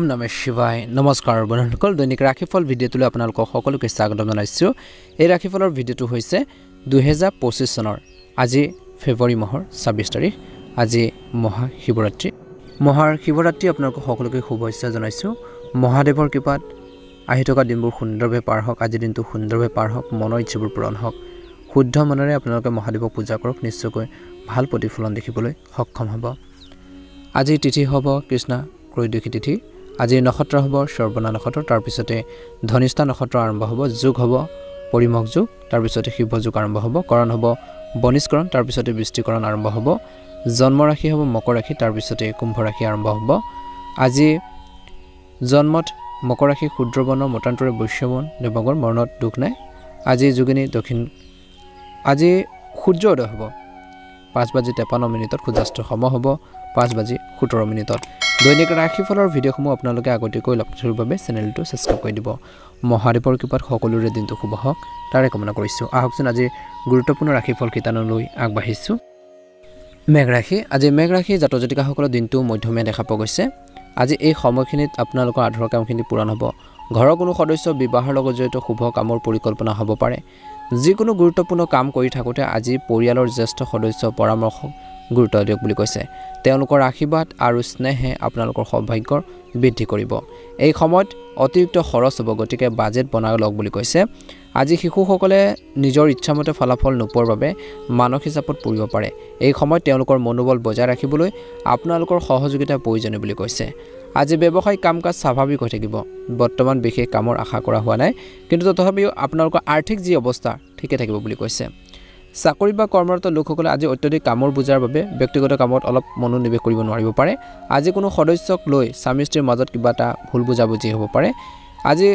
ওম নমঃ শিৱায় নমস্কাৰ বন্ধুসকল দৈনিক ৰাশিফল ভিডিঅ'টোলৈ আপোনালোকক সকলোকে স্বাগতম জনাইছো এই ৰাশিফলৰ ভিডিঅ'টো হৈছে 2025 চনৰ আজি ফেব্ৰুৱাৰী মাহৰ 26 তাৰিখ আজি মহাশিৱৰাত্ৰি আপোনালোকক সকলোকে শুভেচ্ছা জনাইছো মহাদেৱৰ কৃপাত আহি থকা দিনবোৰ সুন্দৰভাৱে পাৰ হওক আজি দিনটো সুন্দৰভাৱে পাৰ হওক মনৰ ইচ্ছাবোৰ পূৰণ হওক শুদ্ধ মনেৰে আপোনালোকে মহাদেৱক পূজা কৰক নিশ্চয়কৈ ভাল প্ৰতিফলন দেখিবলৈ সক্ষম হ'ব আজি তিথি হ'ব কৃষ্ণ ত্ৰয়োদশী তিথি আজি নক্ষত্ৰ হ'ব সৰ্বনা নক্ষত্ৰ তাৰ পিছতে ধনিষ্ঠা নক্ষত্ৰ আৰম্ভ হ'ব যোগ হ'ব পৰিমক যোগ তাৰ পিছতে শিৱ যোগ আৰম্ভ হ'ব কৰণ হ'ব বনিষ্কৰণ তাৰ পিছতে বৃষ্টিকৰণ আৰম্ভ হ'ব জন্ম ৰাশি হ'ব মকৰ ৰাশি তাৰ পিছতে কুম্ভ ৰাশি আৰম্ভ হ'ব আজি জন্মত মকৰ ৰাশি ক্ষুদ্ৰবৰ্ণ মতান্তৰে বৈশ্যবন দেৱগৰ মৰণত দুখ নাই আজি যোগিনী দক্ষিণ আজি সূৰ্য উদয় হ'ব 5:53 সূৰ্যাস্ত সম হ'ব 5:17 দৈনিক ৰাশিফলৰ ভিডিঅ'সমূহ আপোনালোকে আগতীয়াকৈ লাভ কৰাৰ বাবে চেনেলটো সাবস্ক্ৰাইব কৰি দিব মহাদেৱৰ কৃপাত সকলোৰে দিনটো শুভ হওক তাৰে কামনা কৰিছো আহকচোন আজি গুৰুত্বপূৰ্ণ ৰাশিফল কিতানলৈ আগবাঢ়িছো মেঘ ৰাশি আজি মেঘ ৰাশি জাতক-জাতিকাসকলৰ দিনটো মধ্যমীয়া দেখা পোৱা গৈছে আজি এই সময়খিনিত আপোনালোকৰ আধৰুৱা কামখিনি পূৰণ হ'ব ঘৰৰ কোনো সদস্য বিবাহৰ লগত জড়িত শুভ কামৰ পৰিকল্পনা হ'ব পাৰে যিকোনো গুৰুত্বপূৰ্ণ কাম কৰি থাকোঁতে আজি পৰিয়ালৰ জ্যেষ্ঠ সদস্য পৰামৰ্শ গুৰুত্ব দিয়ক বুলি কৈছে তেওঁলোকৰ আশীৰ্বাদ আৰু স্নেহে আপোনালোকৰ সৌভাগ্যৰ বৃদ্ধি কৰিব এই সময়ত অতিৰিক্ত খৰচ হ'ব গতিকে বাজেট বনাই লওক বুলি কৈছে আজি শিশুসকলে নিজৰ ইচ্ছামতে ফলাফল নোপোৱাৰ বাবে মানসিক চাপত পৰিব পাৰে এই সময়ত তেওঁলোকৰ মনোবল বজাই ৰাখিবলৈ আপোনালোকৰ সহযোগিতা প্ৰয়োজনীয় বুলি কৈছে আজি ব্যৱসায়িক কাম-কাজ স্বাভাৱিক হৈ থাকিব বৰ্তমান বিশেষ কামৰ আশা কৰা হোৱা নাই কিন্তু তথাপিও আপোনালোকৰ আৰ্থিক যি অৱস্থা ঠিকে থাকিব বুলি কৈছে চাকৰি বা কৰ্মৰত লোকসকলে আজি অত্যাধিক কামৰ বুজাৰ বাবে ব্যক্তিগত কামত অলপ মনোনিৱেশ কৰিব নোৱাৰিব পাৰে আজি কোনো সদস্যক লৈ স্বামী-স্ত্ৰীৰ মাজত কিবা এটা ভুল বুজাবুজি হ'ব পাৰে আজি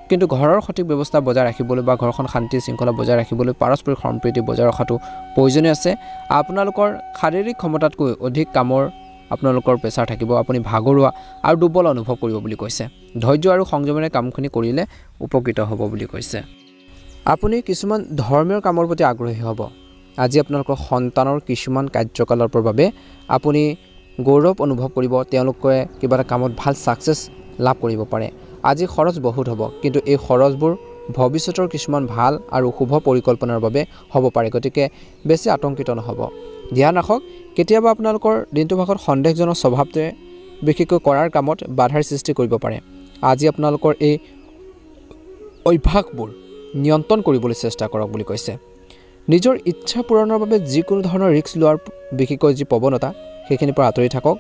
কিন্তু ঘৰৰ সঠিক ব্যৱস্থা বজাই ৰাখিবলৈ বা ঘৰখন শান্তি শৃংখলা বজাই ৰাখিবলৈ পাৰস্পৰিক সম্প্ৰীতি বজাই ৰখাটো প্ৰয়োজনীয় আছে আপোনালোকৰ শাৰীৰিক ক্ষমতাতকৈ অধিক কামৰ আপোনালোকৰ প্ৰেছাৰ থাকিব আপুনি ভাগৰুৱা আৰু দুৰ্বল অনুভৱ কৰিব বুলি কৈছে ধৈৰ্য আৰু সংযমেৰে কামখিনি কৰিলে উপকৃত হ'ব বুলি কৈছে আপুনি কিছুমান ধৰ্মীয় কামৰ প্ৰতি আগ্ৰহী হ'ব আজি আপোনালোকৰ সন্তানৰ কিছুমান কাৰ্যকলাপৰ বাবে আপুনি গৌৰৱ অনুভৱ কৰিব তেওঁলোকে কিবা এটা কামত ভাল সাকসেছ লাভ কৰিব পাৰে আজি খৰচ বহুত হ'ব কিন্তু এই খৰচবোৰ ভৱিষ্যতৰ কিছুমান ভাল আৰু শুভ পৰিকল্পনাৰ বাবে হ'ব পাৰে গতিকে বেছি আতংকিত নহ'ব ধ্যান ৰাখক কেতিয়াবা আপোনালোকৰ দিনটো ভাগত সন্দেহজনক স্বভাৱটোৱে বিশেষকৈ কৰাৰ কামত বাধাৰ সৃষ্টি কৰিব পাৰে আজি আপোনালোকৰ এই অভ্যাসবোৰ নিয়ন্ত্ৰণ কৰিবলৈ চেষ্টা কৰক বুলি কৈছে নিজৰ ইচ্ছা পূৰণৰ বাবে যিকোনো ধৰণৰ ৰিস্ক লোৱাৰ বিশেষকৈ যি প্ৰৱণতা সেইখিনিৰ পৰা আঁতৰি থাকক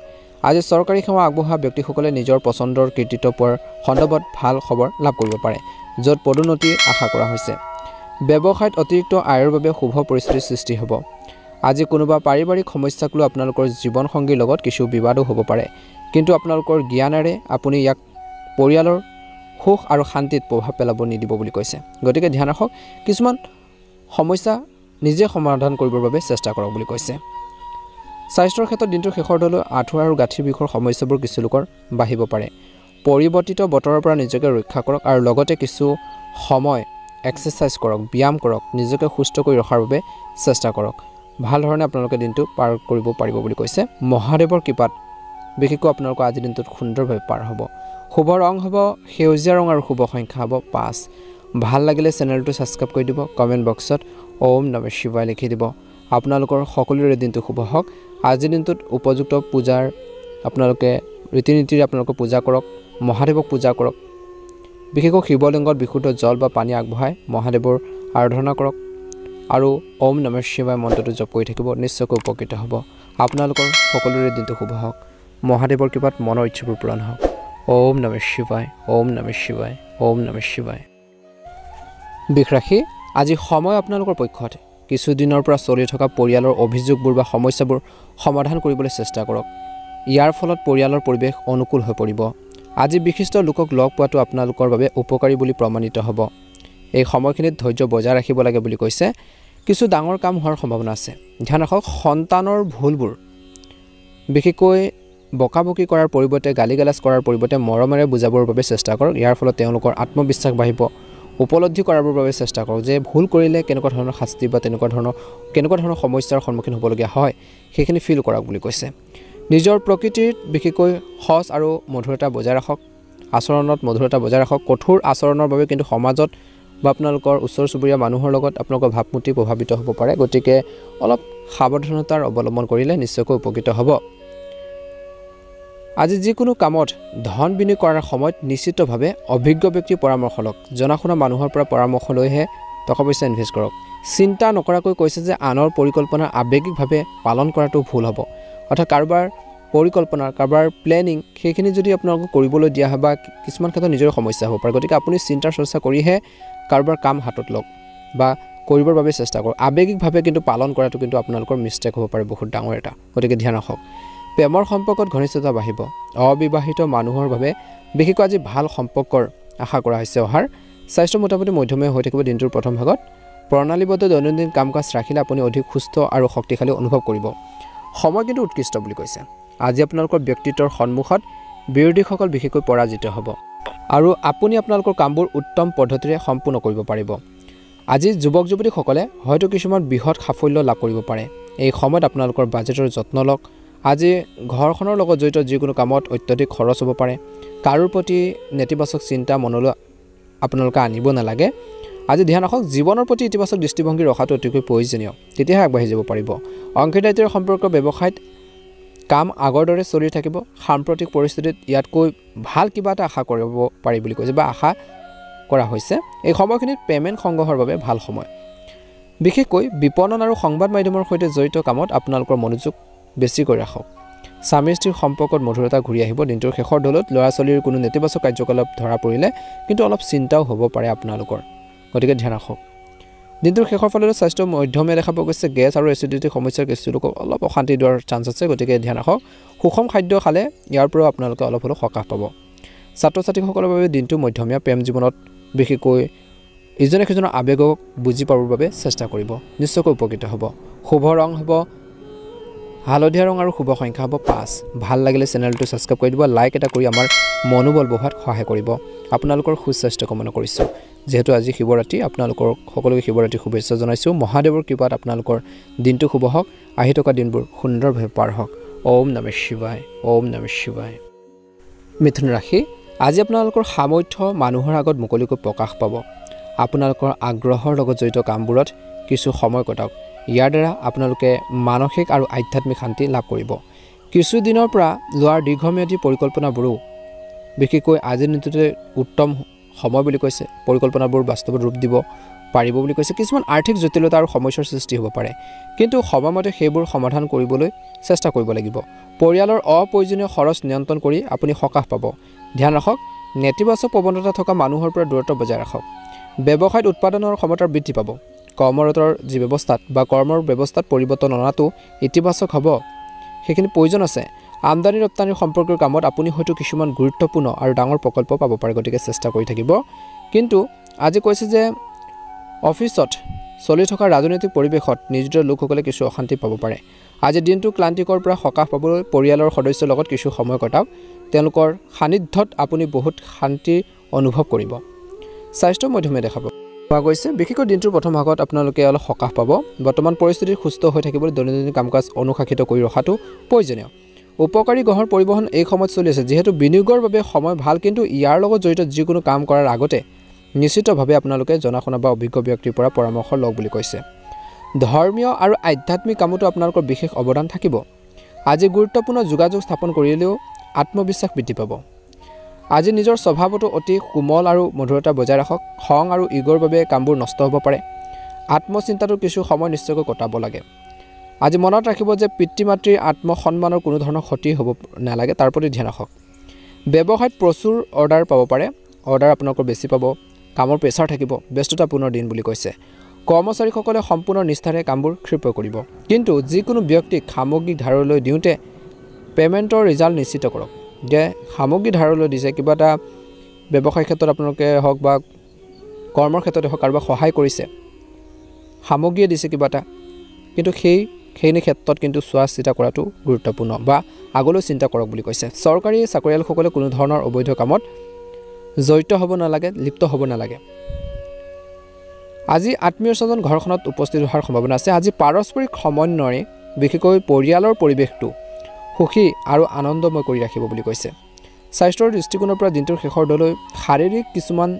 আজি চৰকাৰী সেৱা আগবঢ়োৱা ব্যক্তিসকলে নিজৰ পছন্দৰ কৃতিত্ব পোৱাৰ সন্দৰ্ভত ভাল খবৰ লাভ কৰিব পাৰে য'ত পদোন্নতি আশা কৰা হৈছে ব্যৱসায়ত অতিৰিক্ত আয়ৰ বাবে শুভ পৰিস্থিতিৰ সৃষ্টি হ'ব আজি কোনোবা পাৰিবাৰিক সমস্যাক লৈ আপোনালোকৰ জীৱনসংগীৰ লগত কিছু বিবাদো হ'ব পাৰে কিন্তু আপোনালোকৰ জ্ঞানেৰে আপুনি ইয়াক পৰিয়ালৰ সুখ আৰু শান্তিত প্ৰভাৱ পেলাব নিদিব বুলি কৈছে গতিকে ধ্যান ৰাখক কিছুমান সমস্যা নিজে সমাধান কৰিবৰ বাবে চেষ্টা কৰক বুলি কৈছে স্বাস্থ্যৰ ক্ষেত্ৰত দিনটোৰ শেষৰ দলৈ আঁঠুৱা আৰু গাঁঠিৰ বিষৰ সমস্যাবোৰ কিছু লোকৰ বাঢ়িব পাৰে পৰিৱৰ্তিত বতৰৰ পৰা নিজকে ৰক্ষা কৰক আৰু লগতে কিছু সময় এক্সাৰচাইজ কৰক ব্যায়াম কৰক নিজকে সুস্থ কৰি ৰখাৰ বাবে চেষ্টা কৰক ভাল ধৰণে আপোনালোকে দিনটো পাৰ কৰিব পাৰিব বুলি কৈছে মহাদেৱৰ কৃপাত বিশেষকৈ আপোনালোকৰ আজি দিনটোত সুন্দৰভাৱে পাৰ হ'ব শুভ ৰং হ'ব সেউজীয়া ৰং আৰু শুভ সংখ্যা হ'ব 5 ভাল লাগিলে চেনেলটো সাবস্ক্ৰাইব কৰি দিব কমেণ্ট বক্সত ওম নমঃ শিৱায় লিখি দিব আপোনালোকৰ সকলোৰে দিনটো শুভ হওক আজিৰ দিনটোত উপযুক্ত পূজাৰ আপোনালোকে ৰীতি-নীতিৰে আপোনালোকে পূজা কৰক মহাদেৱক পূজা কৰক বিশেষকৈ শিৱলিংগত বিশুদ্ধ জল বা পানী আগবঢ়াই মহাদেৱৰ আৰাধনা কৰক আৰু ওম নমঃ শিৱায় মন্ত্ৰটো জপ কৰি থাকিব নিশ্চয়কৈ উপকৃত হ'ব আপোনালোকৰ সকলোৰে দিনটো শুভ হওক মহাদেৱৰ কৃপাত মনৰ ইচ্ছাবোৰ পূৰণ হওক ওম নমঃ শিৱায় ওম নমঃ শিৱায় ওম নমঃ শিৱায় বৃষ ৰাশি আজি সময় আপোনালোকৰ পক্ষত কিছুদিনৰ পৰা চলি থকা পৰিয়ালৰ অভিযোগবোৰ বা সমস্যাবোৰ সমাধান কৰিবলৈ চেষ্টা কৰক ইয়াৰ ফলত পৰিয়ালৰ পৰিৱেশ অনুকূল হৈ পৰিব আজি বিশিষ্ট লোকক লগ পোৱাটো আপোনালোকৰ বাবে উপকাৰী বুলি প্ৰমাণিত হ'ব এই সময়খিনিত ধৈৰ্য বজাই ৰাখিব লাগে বুলি কৈছে কিছু ডাঙৰ কাম হোৱাৰ সম্ভাৱনা আছে ধ্যান ৰাখক সন্তানৰ ভুলবোৰ বিশেষকৈ বকাবকি কৰাৰ পৰিৱৰ্তে গালিগালাজ কৰাৰ পৰিৱৰ্তে মৰমেৰে বুজাবৰ বাবে চেষ্টা কৰক ইয়াৰ ফলত তেওঁলোকৰ আত্মবিশ্বাস বাঢ়িব উপলব্ধি কৰাবৰ বাবে চেষ্টা কৰক যে ভুল কৰিলে কেনেকুৱা ধৰণৰ শাস্তি বা কেনেকুৱা ধৰণৰ সমস্যাৰ সন্মুখীন হ'বলগীয়া হয় সেইখিনি ফিল কৰক বুলি কৈছে নিজৰ প্ৰকৃতিৰ বিশেষকৈ সজ আৰু মধুৰতা বজাই ৰাখক আচৰণত মধুৰতা বজাই ৰাখক কঠোৰ আচৰণৰ বাবে কিন্তু সমাজত বা আপোনালোকৰ ওচৰ চুবুৰীয়া মানুহৰ লগত আপোনালোকৰ ভাৱমূৰ্তি প্ৰভাৱিত হ'ব পাৰে গতিকে অলপ সাৱধানতাৰ অৱলম্বন কৰিলে নিশ্চয়কৈ উপকৃত হ'ব আজি যিকোনো কামত ধন বিনিয়োগ কৰাৰ সময়ত নিশ্চিতভাৱে অভিজ্ঞ ব্যক্তিৰ পৰামৰ্শ লওক জনাশুনা মানুহৰ পৰা পৰামৰ্শ লৈহে টকা পইচা ইনভেষ্ট কৰক চিন্তা নকৰাকৈ কৈছে যে আনৰ পৰিকল্পনা আৱেগিকভাৱে পালন কৰাটো ভুল হ'ব অৰ্থাৎ কাৰোবাৰ পৰিকল্পনা কাৰোবাৰ প্লেনিং সেইখিনি যদি আপোনালোকক কৰিবলৈ দিয়া হয় বা কিছুমান ক্ষেত্ৰত নিজৰ সমস্যা হ'ব পাৰে গতিকে আপুনি চিন্তা চৰ্চা কৰিহে কাৰোবাৰ কাম হাতত লওক বা কৰিবৰ বাবে চেষ্টা কৰক আৱেগিকভাৱে কিন্তু পালন কৰাটো কিন্তু আপোনালোকৰ মিষ্টেক হ'ব পাৰে বহুত ডাঙৰ এটা গতিকে ধ্যান ৰাখক প্ৰেমৰ সম্পৰ্কত ঘনিষ্ঠতা বাঢ়িব অবিবাহিত মানুহৰ বাবে বিশেষকৈ আজি ভাল সম্পৰ্কৰ আশা কৰা হৈছে অহাৰ স্বাস্থ্য মোটামুটি মধ্যমীয়া হৈ থাকিব দিনটোৰ প্ৰথম ভাগত প্ৰণালীবদ্ধ দৈনন্দিন কাম কাজ ৰাখিলে আপুনি অধিক সুস্থ আৰু শক্তিশালী অনুভৱ কৰিব সময় কিন্তু উৎকৃষ্ট বুলি কৈছে আজি আপোনালোকৰ ব্যক্তিত্বৰ সন্মুখত বিৰোধীসকল বিশেষকৈ পৰাজিত হ'ব আৰু আপুনি আপোনালোকৰ কামবোৰ উত্তম পদ্ধতিৰে সম্পূৰ্ণ কৰিব পাৰিব আজি যুৱক যুৱতীসকলে হয়তো কিছুমান বৃহৎ সাফল্য লাভ কৰিব পাৰে এই সময়ত আপোনালোকৰ বাজেটৰ যত্ন লওক আজি ঘৰখনৰ লগত জড়িত যিকোনো কামত অত্যধিক খৰচ হ'ব পাৰে কাৰোৰ প্ৰতি নেতিবাচক চিন্তা মনলৈ আপোনালোকে আনিব নালাগে আজি ধ্যান ৰাখক জীৱনৰ প্ৰতি ইতিবাচক দৃষ্টিভংগী ৰখাটো অতিকৈ প্ৰয়োজনীয় তেতিয়াহে আগবাঢ়ি যাব পাৰিব অংশীদাৰিত্বৰ সম্পৰ্ক ব্যৱসায়ত কাম আগৰ দৰে চলি থাকিব সাম্প্ৰতিক পৰিস্থিতিত ইয়াতকৈ ভাল কিবা এটা আশা কৰিব পাৰি বুলি কৈছে বা আশা কৰা হৈছে এই সময়খিনিত পেমেণ্ট সংগ্ৰহৰ বাবে ভাল সময় বিশেষকৈ বিপণন আৰু সংবাদ মাধ্যমৰ সৈতে জড়িত কামত আপোনালোকৰ মনোযোগ বেছিকৈ ৰাখক স্বামী স্ত্ৰীৰ সম্পৰ্কত মধুৰতা ঘূৰি আহিব দিনটোৰ শেষৰ দলত ল'ৰা ছোৱালীৰ কোনো নেতিবাচক কাৰ্যকলাপ ধৰা পৰিলে কিন্তু অলপ চিন্তাও হ'ব পাৰে আপোনালোকৰ গতিকে ধ্যান ৰাখক দিনটোৰ শেষৰ ফালে স্বাস্থ্য মধ্যমীয়া দেখা পোৱা গৈছে গেছ আৰু এচিডিটি সমস্যাৰ কিছু লোকক অলপ অশান্তি দিয়াৰ চান্স আছে গতিকে ধ্যান ৰাখক সুষম খাদ্য খালে ইয়াৰ পৰাও আপোনালোকে অলপ হ'লেও সকাহ পাব ছাত্ৰ ছাত্ৰীসকলৰ বাবে দিনটো মধ্যমীয়া প্ৰেম জীৱনত বিশেষকৈ ইজনে সিজনৰ আৱেগক বুজি পাবৰ বাবে চেষ্টা কৰিব নিশ্চয়কৈ উপকৃত হ'ব শুভ ৰং হ'ব হালধীয়া ৰং আৰু শুভ সংখ্যা হ'ব 5 ভাল লাগিলে চেনেলটো সাবস্ক্ৰাইব কৰি দিব লাইক এটা কৰি আমাৰ মনোবল বঢ়াত সহায় কৰিব আপোনালোকৰ সুস্বাস্থ্য কামনা কৰিছো যেহেতু আজি শিৱৰাত্ৰি আপোনালোকৰ সকলোকে শিৱৰাত্ৰি শুভেচ্ছা জনাইছো মহাদেৱৰ কৃপাত আপোনালোকৰ দিনটো শুভ হওক আহি থকা দিনবোৰ সুন্দৰভাৱে পাৰ হওক ওম নমঃ শিৱায় ওম নমঃ শিৱায় মিথুন ৰাশি আজি আপোনালোকৰ সামৰ্থ্য মানুহৰ আগত মুকলিকৈ প্ৰকাশ পাব আপোনালোকৰ আগ্ৰহৰ লগত জড়িত কামবোৰত কিছু সময় কটাওক ইয়াৰ দ্বাৰা আপোনালোকে মানসিক আৰু আধ্যাত্মিক শান্তি লাভ কৰিব কিছু দিনৰ পৰা লোৱাৰ দীৰ্ঘম্যাদী পৰিকল্পনাবোৰো বিশেষকৈ আজিৰ দিনটোতে উত্তম সময় বুলি কৈছে পৰিকল্পনাবোৰ বাস্তৱত ৰূপ দিব পাৰিব বুলি কৈছে কিছুমান আৰ্থিক জটিলতা আৰু সমস্যাৰ সৃষ্টি হ'ব পাৰে কিন্তু সময়মতে সেইবোৰ সমাধান কৰিবলৈ চেষ্টা কৰিব লাগিব পৰিয়ালৰ অপ্ৰয়োজনীয় খৰচ নিয়ন্ত্ৰণ কৰি আপুনি সকাহ পাব ধ্যান ৰাখক নেতিবাচক প্ৰৱণতা থকা মানুহৰ পৰা দূৰত্ব বজাই ৰাখক ব্যৱসায়ত উৎপাদনৰ ক্ষমতা বৃদ্ধি পাব কৰ্মৰতৰ যি ব্যৱস্থাত বা কৰ্মৰ ব্যৱস্থাত পৰিৱৰ্তন অনাটো ইতিবাচক হ'ব সেইখিনি প্ৰয়োজন আছে আমদানি ৰপ্তানিৰ সম্পৰ্কৰ কামত আপুনি হয়তো কিছুমান গুৰুত্বপূৰ্ণ আৰু ডাঙৰ প্ৰকল্প পাব পাৰে গতিকে চেষ্টা কৰি থাকিব কিন্তু আজি কৈছে যে অফিচত চলি থকা ৰাজনৈতিক পৰিৱেশত নিয়োজিত লোকসকলে কিছু অশান্তি পাব পাৰে আজি দিনটো ক্লান্তিকৰ পৰা সকাহ পাবলৈ পৰিয়ালৰ সদস্যৰ লগত কিছু সময় কটাওক তেওঁলোকৰ সান্নিধ্যত আপুনি বহুত শান্তি অনুভৱ কৰিব স্বাস্থ্য মধ্যমীয়া দেখা পাব পোৱা গৈছে বিশেষকৈ দিনটোৰ প্ৰথম ভাগত আপোনালোকে অলপ সকাহ পাব বৰ্তমান পৰিস্থিতিত সুস্থ হৈ থাকিবলৈ দৈনন্দিন কাম কাজ অনুশাসিত কৰি ৰখাটো প্ৰয়োজনীয় উপকাৰী গ্ৰহৰ পৰিবহণ এই সময়ত চলি আছে যেহেতু বিনিয়োগৰ বাবে সময় ভাল কিন্তু ইয়াৰ লগত জড়িত যিকোনো কাম কৰাৰ আগতে নিশ্চিতভাৱে আপোনালোকে জনাশুনা বা অভিজ্ঞ ব্যক্তিৰ পৰা পৰামৰ্শ লওক বুলি কৈছে ধৰ্মীয় আৰু আধ্যাত্মিক কামতো আপোনালোকৰ বিশেষ অৱদান থাকিব আজি গুৰুত্বপূৰ্ণ যোগাযোগ স্থাপন কৰিলেও আত্মবিশ্বাস বৃদ্ধি পাব আজি নিজৰ স্বভাৱটো অতি কোমল আৰু মধুৰতা বজাই ৰাখক খং আৰু ইগৰ বাবে কামবোৰ নষ্ট হ'ব পাৰে আত্মচিন্তাটো কিছু সময় নিশ্চয়কৈ কটাব লাগে আজি মনত ৰাখিব যে পিতৃ মাতৃৰ আত্মসন্মানৰ কোনো ধৰণৰ ক্ষতি হ'ব নালাগে তাৰ প্ৰতি ধ্যান ৰাখক ব্যৱসায়ত প্ৰচুৰ অৰ্ডাৰ পাব পাৰে অৰ্ডাৰ আপোনালোকৰ বেছি পাব কামৰ প্ৰেছাৰ থাকিব ব্যস্ততাপূৰ্ণ দিন বুলি কৈছে কৰ্মচাৰীসকলে সম্পূৰ্ণ নিষ্ঠাৰে কামবোৰ ক্ষীপ্ৰ কৰিব কিন্তু যিকোনো ব্যক্তিক সামগ্ৰিক ধাৰলৈ দিওঁতে পেমেণ্টৰ ৰিজাল্ট নিশ্চিত কৰক যে সামগ্ৰী ধাৰলৈ দিছে কিবা এটা ব্যৱসায় ক্ষেত্ৰত আপোনালোকে হওক বা কৰ্মৰ ক্ষেত্ৰতে হওক কাৰোবাক সহায় কৰিছে সামগ্ৰীয়ে দিছে কিবা এটা কিন্তু সেইখিনি ক্ষেত্ৰত কিন্তু চোৱা চিতা কৰাটো গুৰুত্বপূৰ্ণ বা আগলৈ চিন্তা কৰক বুলি কৈছে চৰকাৰী চাকৰিয়ালসকলে কোনো ধৰণৰ অবৈধ কামত জড়িত হ'ব নালাগে লিপ্ত হ'ব নালাগে আজি আত্মীয় স্বজন ঘৰখনত উপস্থিত হোৱাৰ সম্ভাৱনা আছে আজি পাৰস্পৰিক সমন্বয়ে বিশেষকৈ পৰিয়ালৰ পৰিৱেশটো সুখী আৰু আনন্দময় কৰি ৰাখিব বুলি কৈছে। স্বাস্থ্যৰ দৃষ্টিকোণৰ পৰা দিনটোৰ শেষৰ দলৈ শাৰীৰিক কিছুমান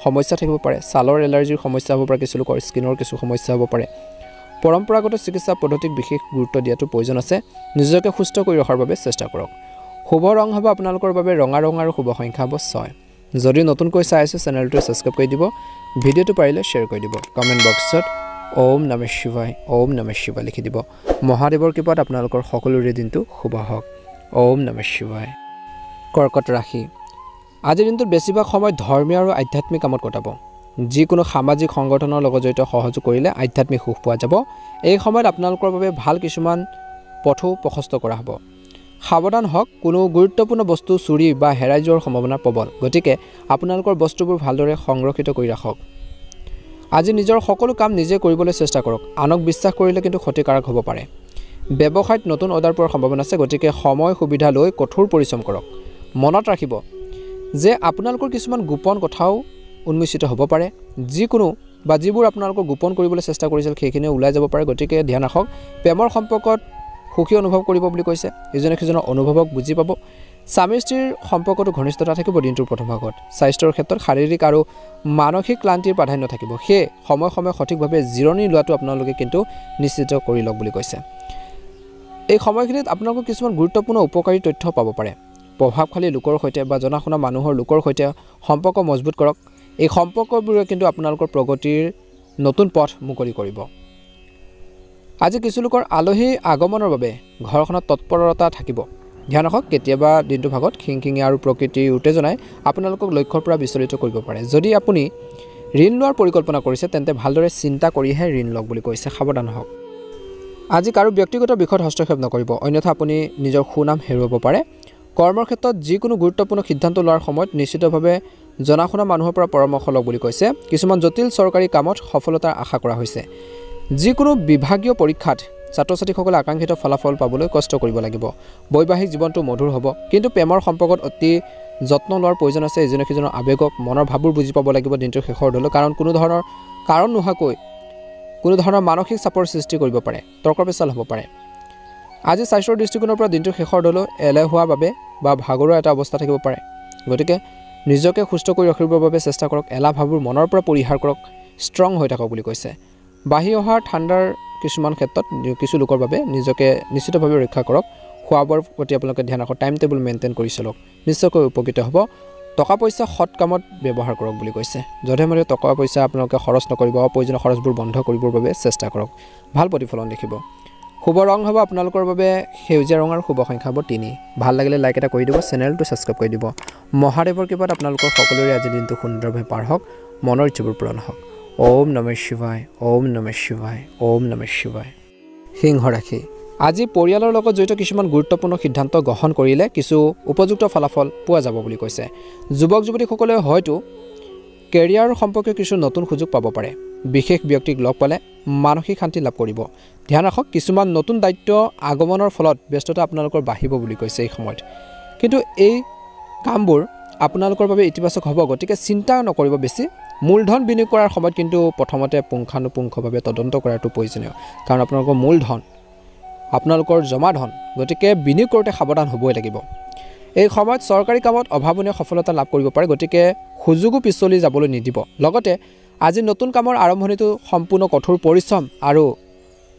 সমস্যা থাকিব পাৰে, ছালৰ এলাৰ্জিৰ সমস্যা হ'ব পাৰে, কিছু লোকৰ স্কিনৰ কিছু সমস্যা হ'ব পাৰে। পৰম্পৰাগত চিকিৎসা পদ্ধতিক বিশেষ গুৰুত্ব দিয়াটো প্ৰয়োজন আছে। নিজকে সুস্থ কৰি ৰখাৰ বাবে চেষ্টা কৰক। শুভ ৰং হ'ব আপোনালোকৰ বাবে ৰঙা ৰং আৰু শুভ সংখ্যা হ'ব 6। যদি নতুনকৈ চাই আছে চেনেলটো ছাবস্ক্ৰাইব কৰি দিব, ভিডিঅ'টো পাৰিলে শ্বেয়াৰ কৰি দিব। কমেণ্ট বক্সত ওম নমঃ শিৱায়, ওম নমঃ শিৱায় লিখি দিব। মহাদেৱৰ কৃপাত আপোনালোকৰ সকলোৰে দিনটো শুভ হওক। ওম নমঃ শিৱায়। কৰ্কট ৰাশি, আজিৰ দিনটোত বেছিভাগ সময় ধৰ্মীয় আৰু আধ্যাত্মিক কামত কটাব। যিকোনো সামাজিক সংগঠনৰ লগত জড়িত সহযোগ কৰিলে আধ্যাত্মিক সুখ পোৱা যাব। এই সময়ত আপোনালোকৰ বাবে ভাল কিছুমান পথো প্ৰশস্ত কৰা হ'ব। সাৱধান হওক, কোনো গুৰুত্বপূৰ্ণ বস্তু চুৰি বা হেৰাই যোৱাৰ সম্ভাৱনা প্ৰবল, গতিকে আপোনালোকৰ বস্তুবোৰ ভালদৰে সংৰক্ষিত কৰি ৰাখক। আজি নিজৰ সকলো কাম নিজে কৰিবলৈ চেষ্টা কৰক। আনক বিশ্বাস কৰিলে কিন্তু ক্ষতিকাৰক হ'ব পাৰে। ব্যৱসায়ত নতুন অৰ্ডাৰ পোৱাৰ সম্ভাৱনা আছে, গতিকে সময় সুবিধা লৈ কঠোৰ পৰিশ্ৰম কৰক। মনত ৰাখিব যে আপোনালোকৰ কিছুমান গোপন কথাও উন্মোচিত হ'ব পাৰে। যিবোৰ আপোনালোকৰ গোপন কৰিবলৈ চেষ্টা কৰিছিল সেইখিনি ওলাই যাব পাৰে, গতিকে ধ্যান ৰাখক। প্ৰেমৰ সম্পৰ্কত সুখী অনুভৱ কৰিব বুলি কৈছে। ইজনে সিজনৰ অনুভৱক বুজি পাব। স্বামী স্ত্ৰীৰ সম্পৰ্কটো ঘনিষ্ঠতা থাকিব দিনটোৰ প্ৰথম ভাগত। স্বাস্থ্যৰ ক্ষেত্ৰত শাৰীৰিক আৰু মানসিক ক্লান্তিৰ প্ৰাধান্য থাকিব। সেয়ে সময়ে সময়ে সঠিকভাৱে জিৰণি লোৱাটো আপোনালোকে কিন্তু নিশ্চিত কৰি লওক বুলি কৈছে। এই সময়খিনিত আপোনালোকৰ কিছুমান গুৰুত্বপূৰ্ণ উপকাৰী তথ্য পাব পাৰে। প্ৰভাৱশালী লোকৰ সৈতে বা জনা শুনা মানুহৰ লোকৰ সৈতে সম্পৰ্ক মজবুত কৰক। এই সম্পৰ্কবোৰে কিন্তু আপোনালোকৰ প্ৰগতিৰ নতুন পথ মুকলি কৰিব। আজি কিছু লোকৰ আলহী আগমনৰ বাবে ঘৰখনত তৎপৰতা থাকিব। ধ্যান ৰাখক, কেতিয়াবা দিনটো ভাগত খিংখিঙীয়া আৰু প্ৰকৃতিৰ উত্তেজনাই আপোনালোকক লক্ষ্যৰ পৰা বিচলিত কৰিব পাৰে। যদি আপুনি ঋণ লোৱাৰ পৰিকল্পনা কৰিছে তেন্তে ভালদৰে চিন্তা কৰিহে ঋণ লওক বুলি কৈছে। সাৱধান হওক। আজি কাৰো ব্যক্তিগত বিষয়ত হস্তক্ষেপ নকৰিব, অন্যথা আপুনি নিজৰ সুনাম হেৰুৱাব পাৰে। কৰ্মৰ ক্ষেত্ৰত যিকোনো গুৰুত্বপূৰ্ণ সিদ্ধান্ত লোৱাৰ সময়ত নিশ্চিতভাৱে জনা শুনা মানুহৰ পৰা পৰামৰ্শ লওক বুলি কৈছে। কিছুমান জটিল চৰকাৰী কামত সফলতাৰ আশা কৰা হৈছে। যিকোনো বিভাগীয় পৰীক্ষাত ছাত্ৰ ছাত্ৰীসকলে আকাংক্ষিত ফলাফল পাবলৈ কষ্ট কৰিব লাগিব। বৈবাহিক জীৱনটো মধুৰ হ'ব, কিন্তু প্ৰেমৰ সম্পৰ্কত অতি যত্ন লোৱাৰ প্ৰয়োজন আছে। ইজনে সিজনৰ আৱেগক, মনৰ ভাৱবোৰ বুজি পাব লাগিব দিনটোৰ শেষৰ দলৈ, কাৰণ কোনো ধৰণৰ কাৰণ নোহোৱাকৈ কোনো ধৰণৰ মানসিক চাপৰ সৃষ্টি কৰিব পাৰে, তৰ্ক পেচাল হ'ব পাৰে। আজি স্বাস্থ্যৰ দৃষ্টিকোণৰ পৰা দিনটোৰ শেষৰ দলৈ এলেহুৱাৰ বাবে বা ভাগৰুৱা এটা অৱস্থা থাকিব পাৰে, গতিকে নিজকে সুস্থ কৰি ৰাখিবৰ বাবে চেষ্টা কৰক। এলাহ ভাৱবোৰ মনৰ পৰা পৰিহাৰ কৰক, ষ্ট্ৰং হৈ থাকক বুলি কৈছে। বাঢ়ি অহা ঠাণ্ডাৰ কিছুমান ক্ষেত্ৰত কিছু লোকৰ বাবে নিজকে নিশ্চিতভাৱে ৰক্ষা কৰক। খোৱা বোৱাৰ প্ৰতি আপোনালোকে ধ্যান ৰাখক, টাইম টেবুল মেইনটেইন কৰি চলক, নিশ্চয়কৈ উপকৃত হ'ব। টকা পইচা সৎ কামত ব্যৱহাৰ কৰক বুলি কৈছে। যধে মধে টকা পইচা আপোনালোকে খৰচ নকৰিব, অপ্ৰয়োজনীয় খৰচবোৰ বন্ধ কৰিবৰ বাবে চেষ্টা কৰক, ভাল প্ৰতিফলন দেখিব। শুভ ৰং হ'ব আপোনালোকৰ বাবে সেউজীয়া ৰং আৰু শুভ সংখ্যা হ'ব 3। ভাল লাগিলে লাইক এটা কৰি দিব, চেনেলটো ছাবস্ক্ৰাইব কৰি দিব। মহাদেৱৰ কৃপাত আপোনালোকৰ সকলোৰে আজিৰ দিনটো সুন্দৰভাৱে পাৰ হওক, মনৰ ইচ্ছাবোৰ পূৰণ হওক। ওম নমঃ শিৱায়, ওম নমঃ শিৱায়, ওম নমঃ শিৱায়। সিংহ ৰাশি, আজি পৰিয়ালৰ লগত জড়িত কিছুমান গুৰুত্বপূৰ্ণ সিদ্ধান্ত গ্ৰহণ কৰিলে কিছু উপযুক্ত ফলাফল পোৱা যাব বুলি কৈছে। যুৱক যুৱতীসকলে হয়তো কেৰিয়াৰ সম্পৰ্কীয় কিছু নতুন সুযোগ পাব পাৰে। বিশেষ ব্যক্তিক লগ পালে মানসিক শান্তি লাভ কৰিব। ধ্যান ৰাখক, কিছুমান নতুন দায়িত্ব আগমনৰ ফলত ব্যস্ততা আপোনালোকৰ বাঢ়িব বুলি কৈছে এই সময়ত, কিন্তু এই কামবোৰ আপোনালোকৰ বাবে ইতিবাচক হ'ব, গতিকে চিন্তা নকৰিব বেছি। মূলধন বিনিয়োগ কৰাৰ সময়ত কিন্তু প্ৰথমতে পুংখানুপুংখভাৱে তদন্ত কৰাটো প্ৰয়োজনীয়, কাৰণ আপোনালোকৰ মূলধন আপোনালোকৰ জমা ধন, গতিকে বিনিয়োগ কৰোঁতে সাৱধান হ'বই লাগিব। এই সময়ত চৰকাৰী কামত অভাৱনীয় সফলতা লাভ কৰিব পাৰে, গতিকে সুযোগো পিছলি যাবলৈ নিদিব। লগতে আজি নতুন কামৰ আৰম্ভণিটো সম্পূৰ্ণ কঠোৰ পৰিশ্ৰম আৰু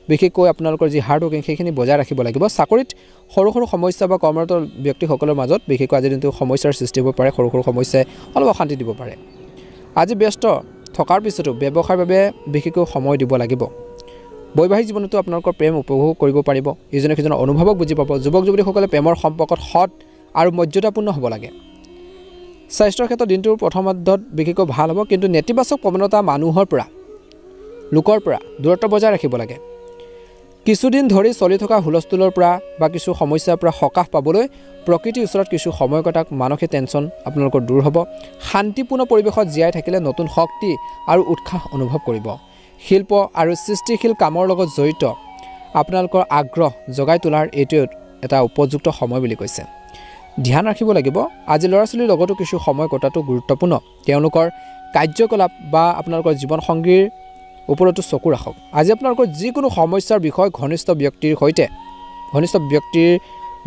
বিশেষকৈ আপোনালোকৰ যি হাৰ্ড ৱৰ্কিং সেইখিনি বজাই ৰাখিব লাগিব। চাকৰিত সৰু সৰু সমস্যা বা কৰ্মৰত ব্যক্তিসকলৰ মাজত বিশেষকৈ আজিৰ দিনটো সমস্যাৰ সৃষ্টি হ'ব পাৰে। সৰু সৰু সমস্যাই অলপ অশান্তি দিব পাৰে। আজি ব্যস্ত থকাৰ পিছতো ব্যৱসায়ৰ বাবে বিশেষকৈ সময় দিব লাগিব। বৈবাহিক জীৱনতো আপোনালোকৰ প্ৰেম উপভোগ কৰিব পাৰিব, ইজনে সিজনৰ অনুভৱক বুজি পাব। যুৱক যুৱতীসকলে প্ৰেমৰ সম্পৰ্কত সৎ আৰু মৰ্যাদাপূৰ্ণ হ'ব লাগে। স্বাস্থ্যৰ ক্ষেত্ৰত দিনটোৰ প্ৰথমাৰ্ধত বিশেষকৈ ভাল হ'ব, কিন্তু নেতিবাচক প্ৰৱণতা মানুহৰ পৰা লোকৰ পৰা দূৰত্ব বজাই ৰাখিব লাগে। কিছুদিন ধৰি চলি থকা হুলস্থুলৰ পৰা বা কিছু সমস্যাৰ পৰা সকাহ পাবলৈ প্ৰকৃতিৰ ওচৰত কিছু সময় কটাওক। মানসিক টেনশ্যন আপোনালোকৰ দূৰ হ'ব। শান্তিপূৰ্ণ পৰিৱেশত জীয়াই থাকিলে নতুন শক্তি আৰু উৎসাহ অনুভৱ কৰিব। শিল্প আৰু সৃষ্টিশীল কামৰ লগত জড়িত আপোনালোকৰ আগ্ৰহ জগাই তোলাৰ এইটো এটা উপযুক্ত সময় বুলি কৈছে। ধ্যান ৰাখিব লাগিব, আজি ল'ৰা ছোৱালীৰ লগতো কিছু সময় কটাটো গুৰুত্বপূৰ্ণ। তেওঁলোকৰ কাৰ্যকলাপ বা আপোনালোকৰ জীৱনসংগীৰ ওপৰতো চকু ৰাখক। আজি আপোনালোকৰ যিকোনো সমস্যাৰ বিষয় ঘনিষ্ঠ ব্যক্তিৰ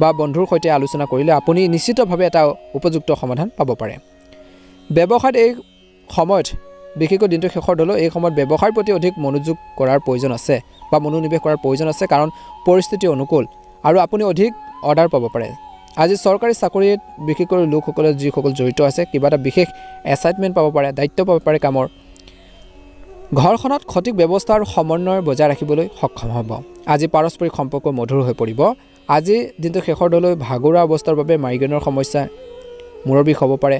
বা বন্ধুৰ সৈতে আলোচনা কৰিলে আপুনি নিশ্চিতভাৱে এটা উপযুক্ত সমাধান পাব পাৰে ব্যৱসায়ত এই সময়ত বিশেষকৈ দিনটো শেষৰ দলৈ এই সময়ত ব্যৱসায়ৰ প্ৰতি অধিক মনোযোগ কৰাৰ প্ৰয়োজন আছে বা মনোনিৱেশ কৰাৰ প্ৰয়োজন আছে কাৰণ পৰিস্থিতি অনুকূল আৰু আপুনি অধিক অৰ্ডাৰ পাব পাৰে আজি চৰকাৰী চাকৰিত বিশেষকৈ লোকসকলে যিসকল জড়িত আছে কিবা এটা বিশেষ এছাইনমেণ্ট পাব পাৰে দায়িত্ব পাব পাৰে কামৰ ঘৰখনত সঠিক ব্যৱস্থা আৰু সমন্বয় বজাই ৰাখিবলৈ সক্ষম হ'ব আজি পাৰস্পৰিক সম্পৰ্ক মধুৰ হৈ পৰিব আজি দিনটো শেষৰ দলৈ ভাগৰুৱা অৱস্থাৰ বাবে মাইগ্ৰেনৰ সমস্যা মূৰৰ বিষ হ'ব পাৰে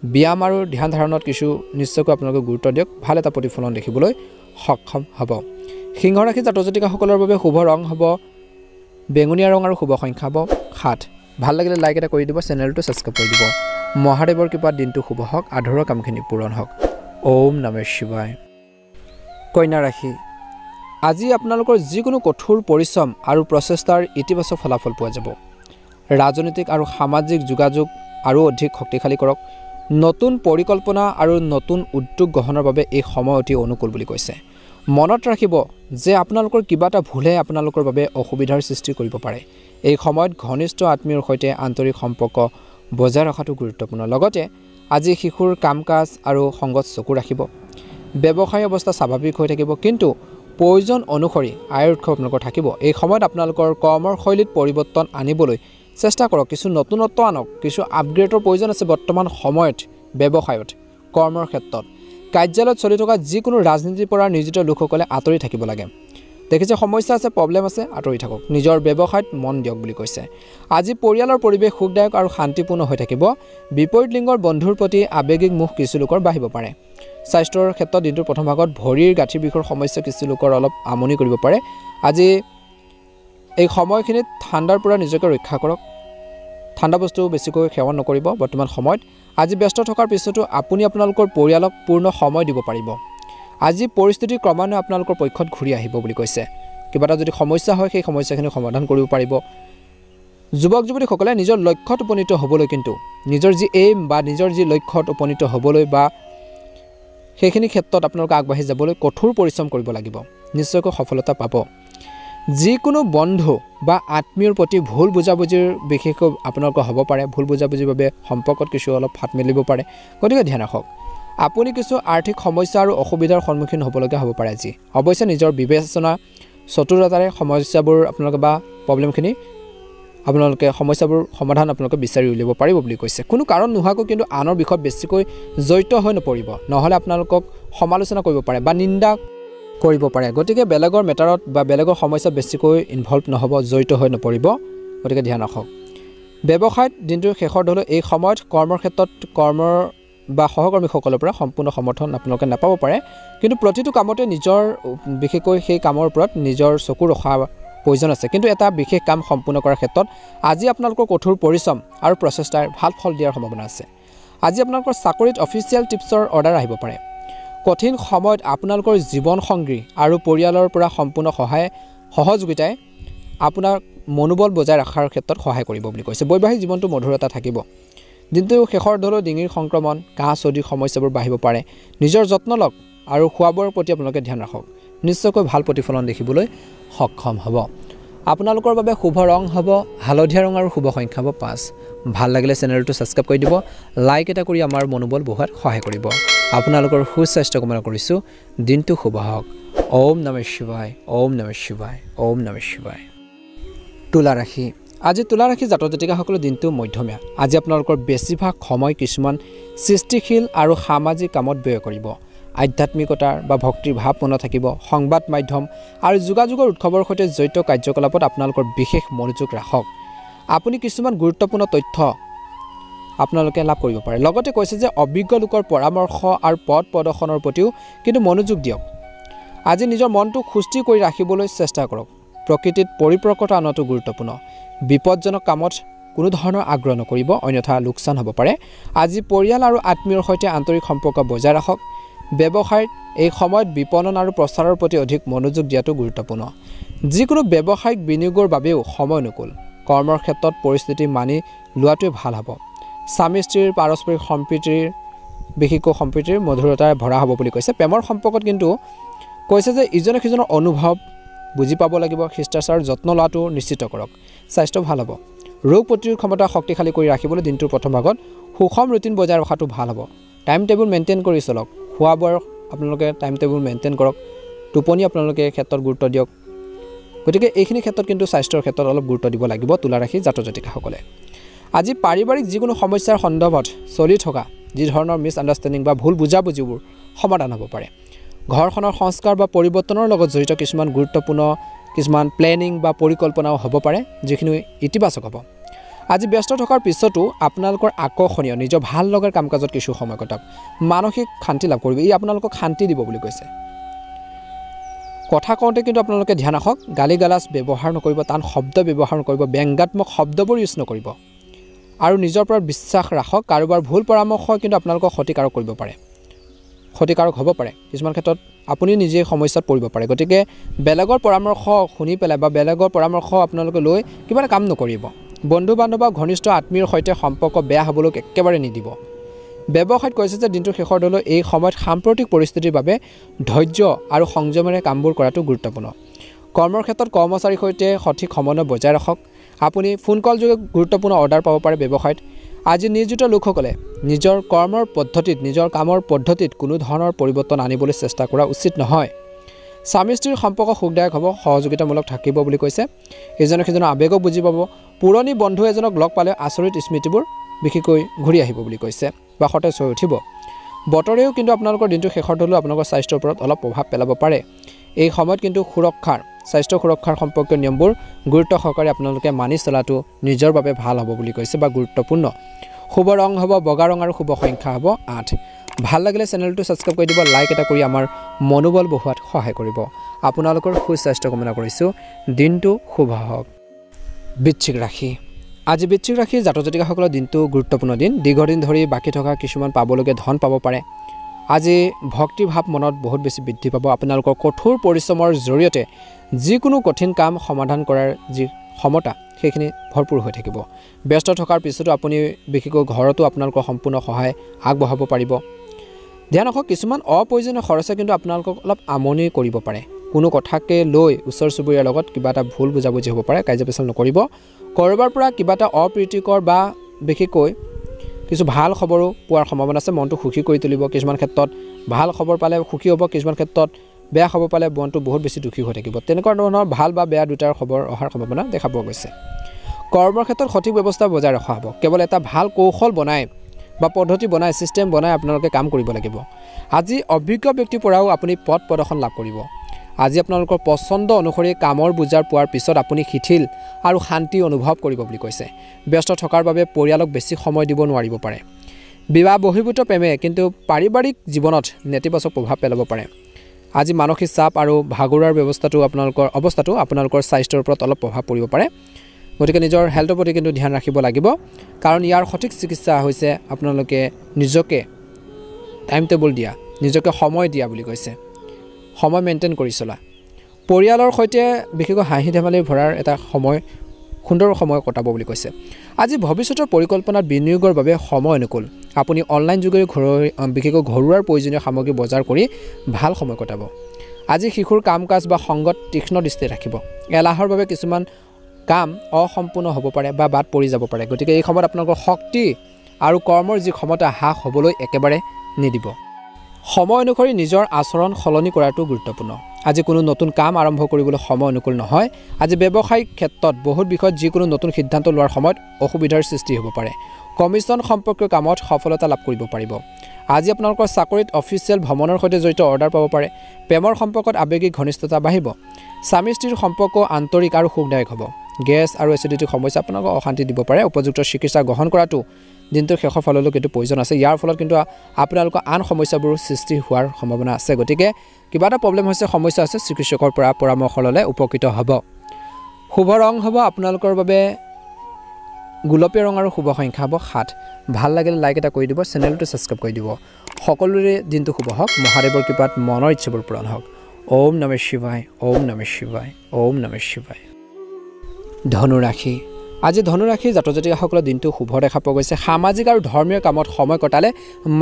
ব্যায়াম আৰু ধ্যান ধাৰণত কিছু নিশ্চয়কৈ আপোনালোকে গুৰুত্ব দিয়ক ভাল এটা প্ৰতিফলন দেখিবলৈ সক্ষম হ'ব সিংহ ৰাশি জাতক জাতিকাসকলৰ বাবে শুভ ৰং হ'ব বেঙুনীয়া ৰং আৰু শুভ সংখ্যা হ'ব 7 ভাল লাগিলে লাইক এটা কৰি দিব চেনেলটো সাবস্ক্ৰাইব কৰি দিব মহাদেৱৰ কৃপাত দিনটো শুভ হওক আধৰুৱা কামখিনি পূৰণ হওক ওম নমঃ শিৱায় কন্যা ৰাশি আজি আপোনালোকৰ যিকোনো কঠোৰ পৰিশ্ৰম আৰু প্ৰচেষ্টাৰ ইতিবাচক ফলাফল পোৱা যাব ৰাজনৈতিক আৰু সামাজিক যোগাযোগ আৰু অধিক শক্তিশালী কৰক নতুন পৰিকল্পনা আৰু নতুন উদ্যোগ গ্ৰহণৰ বাবে এই সময় অতি অনুকূল বুলি কৈছে মনত ৰাখিব যে আপোনালোকৰ কিবা এটা ভুলে আপোনালোকৰ বাবে অসুবিধাৰ সৃষ্টি কৰিব পাৰে এই সময়ত ঘনিষ্ঠ আত্মীয়ৰ সৈতে আন্তৰিক সম্পৰ্ক বজাই ৰখাটো গুৰুত্বপূৰ্ণ লগতে আজি শিশুৰ কাম-কাজ আৰু সংগত চকু ৰাখিব ব্যৱসায় অৱস্থা স্বাভাৱিক হৈ থাকিব কিন্তু প্ৰয়োজন অনুসৰি আয়ৰ উৎস আপোনালোকৰ থাকিব এই সময়ত আপোনালোকৰ কৰ্মৰ শৈলীত পৰিৱৰ্তন আনিবলৈ চেষ্টা কৰক কিছু নতুনত্ব আনক কিছু আপগ্ৰেডৰ প্ৰয়োজন আছে বৰ্তমান সময়ত ব্যৱসায়ত কৰ্মৰ ক্ষেত্ৰত কাৰ্যালয়ত চলি থকা যিকোনো ৰাজনীতিৰ পৰা নিয়োজিত লোকসকলে আঁতৰি থাকিব লাগে দেখিছে সমস্যা আছে প্ৰব্লেম আছে আঁতৰি থাকক নিজৰ ব্যৱসায়ত মন দিয়ক বুলি কৈছে আজি পৰিয়ালৰ পৰিৱেশ সুখদায়ক আৰু শান্তিপূৰ্ণ হৈ থাকিব বিপৰীত লিংগৰ বন্ধুৰ প্ৰতি আৱেগিক মুখ কিছু লোকৰ বাঢ়িব পাৰে স্বাস্থ্যৰ ক্ষেত্ৰত দিনটোৰ প্ৰথম ভাগত ভৰিৰ গাঁঠিৰ বিষৰ সমস্যা কিছু লোকৰ অলপ আমনি কৰিব পাৰে আজি এই সময়খিনিত ঠাণ্ডাৰ পৰা নিজকে ৰক্ষা কৰক ঠাণ্ডা বস্তু বেছিকৈ সেৱন নকৰিব বৰ্তমান সময়ত আজি ব্যস্ত থকাৰ পিছতো আপুনি আপোনালোকৰ পৰিয়ালক পূৰ্ণ সময় দিব পাৰিব আজি পৰিস্থিতি ক্ৰমান্বয়ে আপোনালোকৰ পক্ষত ঘূৰি আহিব বুলি কৈছে কিবা এটা যদি সমস্যা হয় সেই সমস্যাখিনি সমাধান কৰিব পাৰিব যুৱক যুৱতীসকলে নিজৰ লক্ষ্যত উপনীত হ'বলৈ কিন্তু নিজৰ যি এইম বা নিজৰ যি লক্ষ্যত উপনীত হ'বলৈ বা সেইখিনি ক্ষেত্ৰত আপোনালোকে আগবাঢ়ি যাবলৈ কঠোৰ পৰিশ্ৰম কৰিব লাগিব নিশ্চয়কৈ সফলতা পাব যিকোনো বন্ধু বা আত্মীয়ৰ প্ৰতি ভুল বুজাবুজিৰ বিশেষকৈ আপোনালোকৰ হ'ব পাৰে ভুল বুজাবুজিৰ বাবে সম্পৰ্কত কিছু অলপ ফাট মেলিব পাৰে গতিকে ধ্যান ৰাখক আপুনি কিছু আৰ্থিক সমস্যা আৰু অসুবিধাৰ সন্মুখীন হ'বলগীয়া হ'ব পাৰে আজি অৱশ্যে নিজৰ বিবেচনা চতুৰতাৰে সমস্যাবোৰ আপোনালোকে বা প্ৰব্লেমখিনি আপোনালোকে সমস্যাবোৰ সমাধান আপোনালোকে বিচাৰি উলিয়াব পাৰিব বুলি কৈছে কোনো কাৰণ নোহোৱাকৈ কিন্তু আনৰ বিষয়ত বেছিকৈ জড়িত হৈ নপৰিব নহ'লে আপোনালোকক সমালোচনা কৰিব পাৰে বা নিন্দা কৰিব পাৰে গতিকে বেলেগৰ মেটাৰত বা বেলেগৰ সমস্যাত বেছিকৈ ইনভলভ নহ'ব জড়িত হৈ নপৰিব গতিকে ধ্যান ৰাখক ব্যৱসায়ত দিনটোৰ শেষৰ দলৈ এই সময়ত কৰ্মৰ ক্ষেত্ৰত কৰ্মৰ বা সহকৰ্মীসকলৰ পৰা সম্পূৰ্ণ সমৰ্থন আপোনালোকে নাপাব পাৰে কিন্তু প্ৰতিটো কামতে নিজৰ বিশেষকৈ সেই কামৰ ওপৰত নিজৰ চকু ৰখা প্ৰয়োজন আছে কিন্তু এটা বিশেষ কাম সম্পূৰ্ণ কৰাৰ ক্ষেত্ৰত আজি আপোনালোকৰ কঠোৰ পৰিশ্ৰম আৰু প্ৰচেষ্টাৰ ভাল ফল দিয়াৰ সম্ভাৱনা আছে আজি আপোনালোকৰ চাকৰিত অফিচিয়েল টিপছৰ অৰ্ডাৰ আহিব পাৰে কঠিন সময়ত আপোনালোকৰ জীৱন সংগী আৰু পৰিয়ালৰ পৰা সম্পূৰ্ণ সহযোগিতাই আপোনাৰ মনোবল বজাই ৰখাৰ ক্ষেত্ৰত সহায় কৰিব বুলি কৈছে বৈবাহিক জীৱনটো মধুৰতা থাকিব দিনটো শেষৰ দলৈ ডিঙিৰ সংক্ৰমণ কাহ চৰ্দিৰ সমস্যাবোৰ বাঢ়িব পাৰে নিজৰ যত্ন লওক আৰু খোৱা-বোৱাৰ প্ৰতি আপোনালোকে ধ্যান ৰাখক নিশ্চয়কৈ ভাল প্ৰতিফলন দেখিবলৈ সক্ষম হ'ব আপোনালোকৰ বাবে শুভ ৰং হ'ব হালধীয়া ৰং আৰু শুভ সংখ্যা হ'ব 5 ভাল লাগিলে চেনেলটো সাবস্ক্ৰাইব কৰি দিব লাইক এটা কৰি আমাৰ মনোবল বঢ়োৱাত সহায় কৰিব আপোনালোকৰ সুস্বাস্থ্য কামনা কৰিছো দিনটো শুভ হওক ওম নমঃ শিৱায় ওম নমঃ শিৱায় ওম নমঃ শিৱায় তুলা ৰাশি আজি তুলা ৰাশি জাতক জাতিকাসকলৰ দিনটো মধ্যমীয়া আজি আপোনালোকৰ বেছিভাগ সময় কিছুমান সৃষ্টিশীল আৰু সামাজিক কামত ব্যয় কৰিব আধ্যাত্মিকতাৰ বা ভক্তিৰ ভাৱ মনত থাকিব সংবাদ মাধ্যম আৰু যোগাযোগৰ উৎসৱৰ সৈতে জড়িত কাৰ্যকলাপত আপোনালোকৰ বিশেষ মনোযোগ ৰাখক আপুনি কিছুমান গুৰুত্বপূৰ্ণ তথ্য আপোনালোকে লাভ কৰিব পাৰে লগতে কৈছে যে অভিজ্ঞ লোকৰ পৰামৰ্শ আৰু পথ প্ৰদৰ্শনৰ প্ৰতিও কিন্তু মনোযোগ দিয়ক আজি নিজৰ মনটো সুস্থিৰ কৰি ৰাখিবলৈ চেষ্টা কৰক প্ৰকৃতিত পৰিপক্কতা অনাটো গুৰুত্বপূৰ্ণ বিপদজনক কামত কোনো ধৰণৰ আগ্ৰহ নকৰিব অন্যথা লোকচান হ'ব পাৰে আজি পৰিয়াল আৰু আত্মীয়ৰ সৈতে আন্তৰিক সম্পৰ্ক বজাই ৰাখক ব্যৱসায়ত এই সময়ত বিপণন আৰু প্ৰচাৰৰ প্ৰতি অধিক মনোযোগ দিয়াটো গুৰুত্বপূৰ্ণ যিকোনো ব্যৱসায়িক বিনিয়োগৰ বাবেও সময় অনুকূল কৰ্মৰ ক্ষেত্ৰত পৰিস্থিতি মানি লোৱাটোৱে ভাল হ'ব স্বামী স্ত্ৰীৰ পাৰস্পৰিক সম্প্ৰীতিৰ বিশেষকৈ সম্প্ৰীতিৰ মধুৰতাৰে ভৰা হ'ব বুলি কৈছে প্ৰেমৰ সম্পৰ্কত কিন্তু কৈছে যে ইজনে সিজনৰ অনুভৱ বুজি পাব লাগিব শিষ্টাচাৰ যত্ন লোৱাটো নিশ্চিত কৰক স্বাস্থ্য ভাল হ'ব ৰোগ প্ৰতিৰোধ ক্ষমতা শক্তিশালী কৰি ৰাখিবলৈ দিনটোৰ প্ৰথম ভাগত সুষম ৰুটিন বজাই ৰখাটো ভাল হ'ব টাইম টেবুল মেইনটেইন কৰি চলক খোৱা বোৱাৰ আপোনালোকে টাইম টেবুল মেইনটেইন কৰক টোপনি আপোনালোকে ক্ষেত্ৰত গুৰুত্ব দিয়ক গতিকে এইখিনি ক্ষেত্ৰত কিন্তু স্বাস্থ্যৰ ক্ষেত্ৰত অলপ গুৰুত্ব দিব লাগিব তুলা ৰাশি জাতক জাতিকাসকলে আজি পাৰিবাৰিক যিকোনো সমস্যাৰ সন্দৰ্ভত চলি থকা যি ধৰণৰ মিছ আণ্ডাৰষ্টেণ্ডিং বা ভুল বুজাবুজিবোৰ সমাধান হ'ব পাৰে ঘৰখনৰ সংস্কাৰ বা পৰিৱৰ্তনৰ লগত জড়িত কিছুমান গুৰুত্বপূৰ্ণ কিছুমান প্লেনিং বা পৰিকল্পনাও হ'ব পাৰে যিখিনি ইতিবাচক হ'ব আজি ব্যস্ত থকাৰ পিছতো আপোনালোকৰ আকৰ্ষণীয় নিজৰ ভাল লগাৰ কাম কাজত কিছু সময় কটাওক মানসিক শান্তি লাভ কৰিব ই আপোনালোকক শান্তি দিব বুলি কৈছে কথা কওঁতে কিন্তু আপোনালোকে ধ্যান ৰাখক গালি গালাজ ব্যৱহাৰ নকৰিব টান শব্দ ব্যৱহাৰ নকৰিব ব্যংগাত্মক শব্দবোৰ ইউজ নকৰিব আৰু নিজৰ ওপৰত বিশ্বাস ৰাখক কাৰোবাৰ ভুল পৰামৰ্শ কিন্তু আপোনালোকক ক্ষতিকাৰক কৰিব পাৰে ক্ষতিকাৰক হ'ব পাৰে কিছুমান ক্ষেত্ৰত আপুনি নিজে সমস্যাত পৰিব পাৰে গতিকে বেলেগৰ পৰামৰ্শ শুনি পেলাই বা বেলেগৰ পৰামৰ্শ আপোনালোকে লৈ কিবা কাম নকৰিব বন্ধু বান্ধৱ বা ঘনিষ্ঠ আত্মীয়ৰ সৈতে সম্পৰ্ক বেয়া হ'বলৈ একেবাৰে নিদিব ব্যৱসায়ত কৈছে যে দিনটোৰ শেষৰ দলৈ এই সময়ত সাম্প্ৰতিক পৰিস্থিতিৰ বাবে ধৈৰ্য আৰু সংযমেৰে কামবোৰ কৰাটো গুৰুত্বপূৰ্ণ কৰ্মৰ ক্ষেত্ৰত কৰ্মচাৰীৰ সৈতে সঠিক সমন্বয় বজাই ৰাখক আপুনি ফোন কল যোগে গুৰুত্বপূৰ্ণ অৰ্ডাৰ পাব পাৰে ব্যৱসায়ত আজি নিয়োজিত লোকসকলে নিজৰ কৰ্মৰ পদ্ধতিত নিজৰ কামৰ পদ্ধতিত কোনো ধৰণৰ পৰিৱৰ্তন আনিবলৈ চেষ্টা কৰা উচিত নহয় স্বামী স্ত্ৰীৰ সম্পৰ্ক সুখদায়ক হ'ব সহযোগিতামূলক থাকিব বুলি কৈছে এজনে সিজনৰ আৱেগক বুজি পাব পুৰণি বন্ধু এজনক লগ পালে আচৰিত স্মৃতিবোৰ বিশেষকৈ ঘূৰি আহিব বুলি কৈছে বা সতেজ হৈ উঠিব বতৰেও কিন্তু আপোনালোকৰ দিনটোৰ শেষৰ দলৈ আপোনালোকৰ স্বাস্থ্যৰ ওপৰত অলপ প্ৰভাৱ পেলাব পাৰে এই সময়ত কিন্তু স্বাস্থ্য সুৰক্ষাৰ সম্পৰ্কীয় নিয়মবোৰ গুৰুত্ব সহকাৰে আপোনালোকে মানি চলাটো নিজৰ বাবে ভাল হ'ব বুলি কৈছে বা গুৰুত্বপূৰ্ণ শুভ ৰং হ'ব বগা ৰং আৰু শুভ সংখ্যা হ'ব 8 ভাল লাগিলে চেনেলটো ছাবস্ক্ৰাইব কৰি দিব লাইক এটা কৰি আমাৰ মনোবল বঢ়োৱাত সহায় কৰিব আপোনালোকৰ সুস্বাস্থ্য কামনা কৰিছোঁ দিনটো শুভ হওক বৃশ্চিক ৰাশি আজি বৃশ্চিক ৰাশিৰ জাতক জাতিকাসকলৰ দিনটো গুৰুত্বপূৰ্ণ দিন দীৰ্ঘদিন ধৰি বাকী থকা কিছুমান পাবলগীয়া ধন পাব পাৰে আজি ভক্তি ভাৱ মনত বহুত বেছি বৃদ্ধি পাব আপোনালোকৰ কঠোৰ পৰিশ্ৰমৰ জৰিয়তে যিকোনো কঠিন কাম সমাধান কৰাৰ যি ক্ষমতা সেইখিনি ভৰপূৰ হৈ থাকিব ব্যস্ত থকাৰ পিছতো আপুনি বিশেষকৈ ঘৰতো আপোনালোকৰ সম্পূৰ্ণ সহায় আগবঢ়াব পাৰিব ধ্যান ৰাখক কিছুমান অপ্ৰয়োজনীয় খৰচে কিন্তু আপোনালোকক অলপ আমনি কৰিব পাৰে কোনো কথাকে লৈ ওচৰ চুবুৰীয়াৰ লগত কিবা এটা ভুল বুজাবুজি হ'ব পাৰে কাজিয়া পেচাল নকৰিব কৰবাৰ পৰা কিবা এটা অপ্ৰীতিকৰ বা বিশেষকৈ কিছু ভাল খবৰো পোৱাৰ সম্ভাৱনা আছে মনটো সুখী কৰি তুলিব কিছুমান ক্ষেত্ৰত ভাল খবৰ পালে সুখী হ'ব কিছুমান ক্ষেত্ৰত বেয়া খবৰ পালে মনটো বহুত বেছি দুখী হৈ থাকিব তেনেকুৱা ধৰণৰ ভাল বা বেয়া দুটাৰ খবৰ অহাৰ সম্ভাৱনা দেখা পোৱা গৈছে কৰ্মৰ ক্ষেত্ৰত সঠিক ব্যৱস্থা বজাই ৰখা হ'ব কেৱল এটা ভাল কৌশল বনাই বা পদ্ধতি বনাই সিস্টেম বনাই আপোনালোকে কাম কৰিব লাগিব আজি অভিজ্ঞ ব্যক্তিৰ পৰাও আপুনি পথ প্ৰদৰ্শন লাভ কৰিব আজি আপোনালোকৰ পছন্দ অনুসৰি কামৰ বুজাৰ পোৱাৰ পিছত আপুনি শিথিল আৰু শান্তি অনুভৱ কৰিব বুলি কৈছে ব্যস্ত থকাৰ বাবে পৰিয়ালক বেছি সময় দিব নোৱাৰিব পাৰে বিবাহ বহিৰ্ভূত প্ৰেমে কিন্তু পাৰিবাৰিক জীৱনত নেতিবাচক প্ৰভাৱ পেলাব পাৰে আজি মানসিক চাপ আৰু ভাগৰুৱাৰ অৱস্থাটো আপোনালোকৰ স্বাস্থ্যৰ ওপৰত অলপ প্ৰভাৱ পৰিব পাৰে গতিকে নিজৰ হেল্থৰ প্ৰতি কিন্তু ধ্যান ৰাখিব লাগিব কাৰণ ইয়াৰ সঠিক চিকিৎসা হৈছে আপোনালোকে নিজকে টাইম টেবুল দিয়া নিজকে সময় দিয়া বুলি কৈছে সময় মেইনটেইন কৰি চলা পৰিয়ালৰ সৈতে বিশেষকৈ হাঁহি ধেমালি ভৰাৰ এটা সুন্দৰ সময় কটাব বুলি কৈছে আজি ভৱিষ্যতৰ পৰিকল্পনাত বিনিয়োগৰ বাবে সময় অনুকূল আপুনি অনলাইন যোগেৰে বিশেষকৈ ঘৰুৱাৰ প্ৰয়োজনীয় সামগ্ৰী বজাৰ কৰি ভাল সময় কটাব আজি শিশুৰ কাম কাজ বা সংগত তীক্ষ্ণ দৃষ্টি ৰাখিব এলাহৰ বাবে কিছুমান কাম অসম্পূৰ্ণ হ'ব পাৰে বা বাদ পৰি যাব পাৰে গতিকে এই সময়ত আপোনালোকৰ শক্তি আৰু কৰ্মৰ যি ক্ষমতা হ্ৰাস হ'বলৈ একেবাৰে নিদিব সময় অনুসৰি নিজৰ আচৰণ সলনি কৰাটো গুৰুত্বপূৰ্ণ আজি কোনো নতুন কাম আৰম্ভ কৰিবলৈ সময় অনুকূল নহয় আজি ব্যৱসায়িক ক্ষেত্ৰত বহুত বিষয়ত যিকোনো নতুন সিদ্ধান্ত লোৱাৰ সময়ত অসুবিধাৰ সৃষ্টি হ'ব পাৰে কমিছন সম্পৰ্কীয় কামত সফলতা লাভ কৰিব পাৰিব আজি আপোনালোকৰ চাকৰিত অফিচিয়েল ভ্ৰমণৰ সৈতে জড়িত অৰ্ডাৰ পাব পাৰে প্ৰেমৰ সম্পৰ্কত আৱেগিক ঘনিষ্ঠতা বাঢ়িব স্বামী স্ত্ৰীৰ সম্পৰ্ক আন্তৰিক আৰু সুখদায়ক হ'ব গেছ আৰু এচিডিটিৰ সমস্যা আপোনালোকক অশান্তি দিব পাৰে উপযুক্ত চিকিৎসা গ্ৰহণ কৰাটো দিনটোৰ শেষৰ ফাললৈ কিন্তু প্ৰয়োজন আছে ইয়াৰ ফলত কিন্তু আপোনালোকৰ আন সমস্যাবোৰ সৃষ্টি হোৱাৰ সম্ভাৱনা আছে গতিকে কিবা এটা প্ৰব্লেম হৈছে সমস্যা আছে চিকিৎসকৰ পৰা পৰামৰ্শ ল'লে উপকৃত হ'ব শুভ ৰং হ'ব আপোনালোকৰ বাবে গোলপীয়া ৰং আৰু শুভ সংখ্যা হ'ব 7 ভাল লাগিলে লাইক এটা কৰি দিব চেনেলটো ছাবস্ক্ৰাইব কৰি দিব সকলোৰে দিনটো শুভ হওক মহাদেৱৰ কৃপাত মনৰ ইচ্ছাবোৰ পূৰণ হওক ওম নমঃ শিৱায় ওম নমঃ শিৱায় ওম নমঃ শিৱায় ধনুৰাশি আজি ধনুৰাশিৰ জাতক জাতিকাসকলৰ দিনটো শুভ দেখা পোৱা গৈছে সামাজিক আৰু ধৰ্মীয় কামত সময় কটালে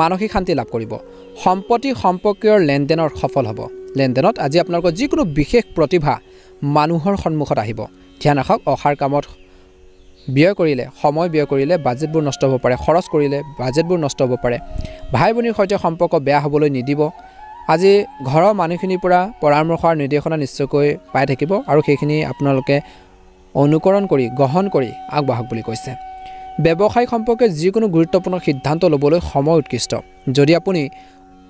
মানসিক শান্তি লাভ কৰিব সম্পত্তি সম্পৰ্কীয় লেনদেনৰ সফল হ'ব লেনদেনত আজি আপোনালোকৰ যিকোনো বিশেষ প্ৰতিভা মানুহৰ সন্মুখত আহিব ধ্যান ৰাখক অহাৰ কামত ব্যয় কৰিলে সময় ব্যয় কৰিলে বাজেটবোৰ নষ্ট হ'ব পাৰে খৰচ কৰিলে বাজেটবোৰ নষ্ট হ'ব পাৰে ভাই ভনীৰ সৈতে সম্পৰ্ক বেয়া হ'বলৈ নিদিব আজি ঘৰৰ মানুহখিনিৰ পৰা পৰামৰ্শ আৰু নিৰ্দেশনা নিশ্চয়কৈ পাই থাকিব আৰু সেইখিনি আপোনালোকে অনুকৰণ কৰি গ্ৰহণ কৰি আগবাঢ়ক বুলি কৈছে ব্যৱসায়িক সম্পৰ্কে যিকোনো গুৰুত্বপূৰ্ণ সিদ্ধান্ত ল'বলৈ সময় উৎকৃষ্ট যদি আপুনি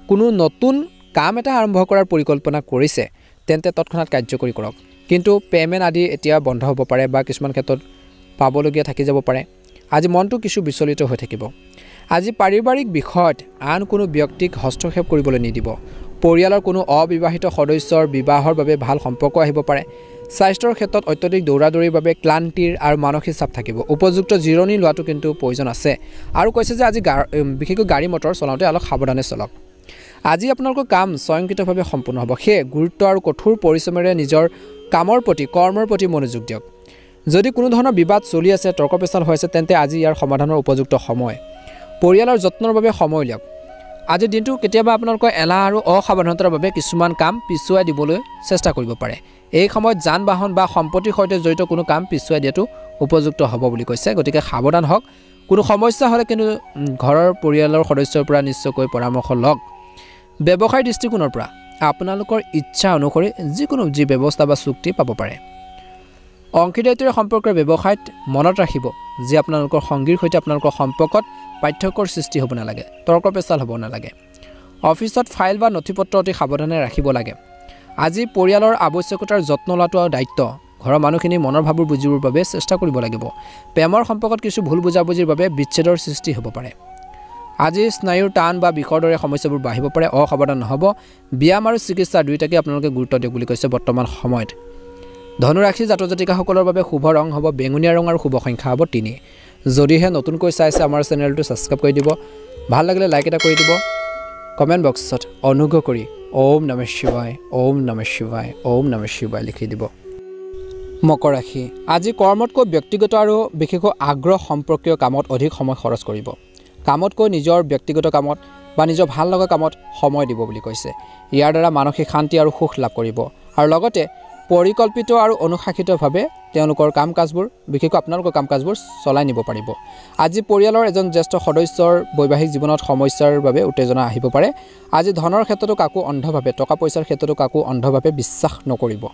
কোনো নতুন কাম এটা আৰম্ভ কৰাৰ পৰিকল্পনা কৰিছে তেন্তে তৎক্ষণাৎ কাৰ্যকৰী কৰক কিন্তু পেমেণ্ট আদি এতিয়া বন্ধ হ'ব পাৰে বা কিছুমান ক্ষেত্ৰত পাবলগীয়া থাকি যাব পাৰে আজি মনটো কিছু বিচলিত হৈ থাকিব আজি পাৰিবাৰিক বিষয়ত আন কোনো ব্যক্তিক হস্তক্ষেপ কৰিবলৈ নিদিব পৰিয়ালৰ কোনো অবিবাহিত সদস্যৰ বিবাহৰ বাবে ভাল সম্পৰ্ক আহিব পাৰে স্বাস্থ্যৰ ক্ষেত্ৰত অত্যধিক দৌৰাদৌৰিৰ বাবে ক্লান্তিৰ আৰু মানসিক চাপ থাকিব উপযুক্ত জিৰণি লোৱাটো কিন্তু প্ৰয়োজন আছে আৰু কৈছে যে আজি বিশেষকৈ গাড়ী মটৰ চলাওঁতে অলপ সাৱধানে চলক আজি আপোনালোকৰ কাম স্বয়ংক্ৰিয়ভাৱে সম্পূৰ্ণ হ'ব সেয়ে গুৰুত্ব আৰু কঠোৰ পৰিশ্ৰমেৰে নিজৰ কামৰ প্ৰতি কৰ্মৰ প্ৰতি মনোযোগ দিয়ক যদি কোনো ধৰণৰ বিবাদ চলি আছে তৰ্ক পেচাল হৈ আছে তেন্তে আজি ইয়াৰ সমাধানৰ উপযুক্ত সময় পৰিয়ালৰ যত্নৰ বাবে সময় উলিয়াওক আজিৰ দিনটো কেতিয়াবা আপোনালোকৰ এলাহ আৰু অসাৱধানতাৰ বাবে কিছুমান কাম পিছুৱাই দিবলৈ চেষ্টা কৰিব পাৰে এই সময়ত যান বাহন বা সম্পত্তিৰ সৈতে জড়িত কোনো কাম পিছুৱাই দিয়াটো উপযুক্ত হ'ব বুলি কৈছে গতিকে সাৱধান হওক কোনো সমস্যা হ'লে কিন্তু ঘৰৰ পৰিয়ালৰ সদস্যৰ পৰা নিশ্চয়কৈ পৰামৰ্শ লওক ব্যৱসায়িক দৃষ্টিকোণৰ পৰা আপোনালোকৰ ইচ্ছা অনুসৰি যিকোনো যি ব্যৱস্থা বা চুক্তি পাব পাৰে অংশীদাৰিত্বৰ সম্পৰ্কৰ ব্যৱসায়ত মনত ৰাখিব যে আপোনালোকৰ সংগীৰ সৈতে আপোনালোকৰ সম্পৰ্কত পাৰ্থক্যৰ সৃষ্টি হ'ব নালাগে তৰ্ক পেচাল হ'ব নালাগে অফিচত ফাইল বা নথিপত্ৰ অতি সাৱধানে ৰাখিব লাগে আজি পৰিয়ালৰ আৱশ্যকতাৰ যত্ন লোৱাটো আৰু দায়িত্ব ঘৰৰ মানুহখিনি মনৰ ভাৱবোৰ বুজিবৰ বাবে চেষ্টা কৰিব লাগিব প্ৰেমৰ সম্পৰ্কত কিছু ভুল বুজাবুজিৰ বাবে বিচ্ছেদৰ সৃষ্টি হ'ব পাৰে আজি স্নায়ুৰ টান বা বিষৰ দৰে সমস্যাবোৰ বাঢ়িব পাৰে অসাৱধান নহ'ব ব্যায়াম আৰু চিকিৎসা দুয়োটাকে আপোনালোকে গুৰুত্ব দিয়ক বুলি কৈছে বৰ্তমান সময়ত ধনুৰাশি জাতক জাতিকাসকলৰ বাবে শুভ ৰং হ'ব বেঙুনীয়া ৰং আৰু শুভ সংখ্যা হ'ব 3 যদিহে নতুনকৈ চাইছে আমাৰ চেনেলটো ছাবস্ক্ৰাইব কৰি দিব ভাল লাগিলে লাইক এটা কৰি দিব কমেণ্ট বক্সত অনুগ্ৰহ কৰি ওম নমঃ শিৱায় ওম নমঃ শিৱায় ওম নমঃ শিৱায় লিখি দিব মকৰ ৰাশি আজি কৰ্মতকৈ ব্যক্তিগত আৰু বিশেষকৈ আগ্ৰহ সম্পৰ্কীয় কামত অধিক সময় খৰচ কৰিব কামতকৈ নিজৰ ব্যক্তিগত কামত বা নিজৰ ভাল লগা কামত সময় দিব বুলি কৈছে ইয়াৰ দ্বাৰা মানসিক শান্তি আৰু সুখ লাভ কৰিব আৰু লগতে পৰিকল্পিত আৰু অনুশাসিতভাৱে তেওঁলোকৰ কাম কাজবোৰ বিশেষকৈ আপোনালোকৰ কাম কাজবোৰ চলাই নিব পাৰিব আজি পৰিয়ালৰ এজন জ্যেষ্ঠ সদস্যৰ বৈবাহিক জীৱনত সমস্যাৰ বাবে উত্তেজনা আহিব পাৰে আজি ধনৰ ক্ষেত্ৰতো কাকো অন্ধভাৱে টকা পইচাৰ ক্ষেত্ৰতো কাকো অন্ধভাৱে বিশ্বাস নকৰিব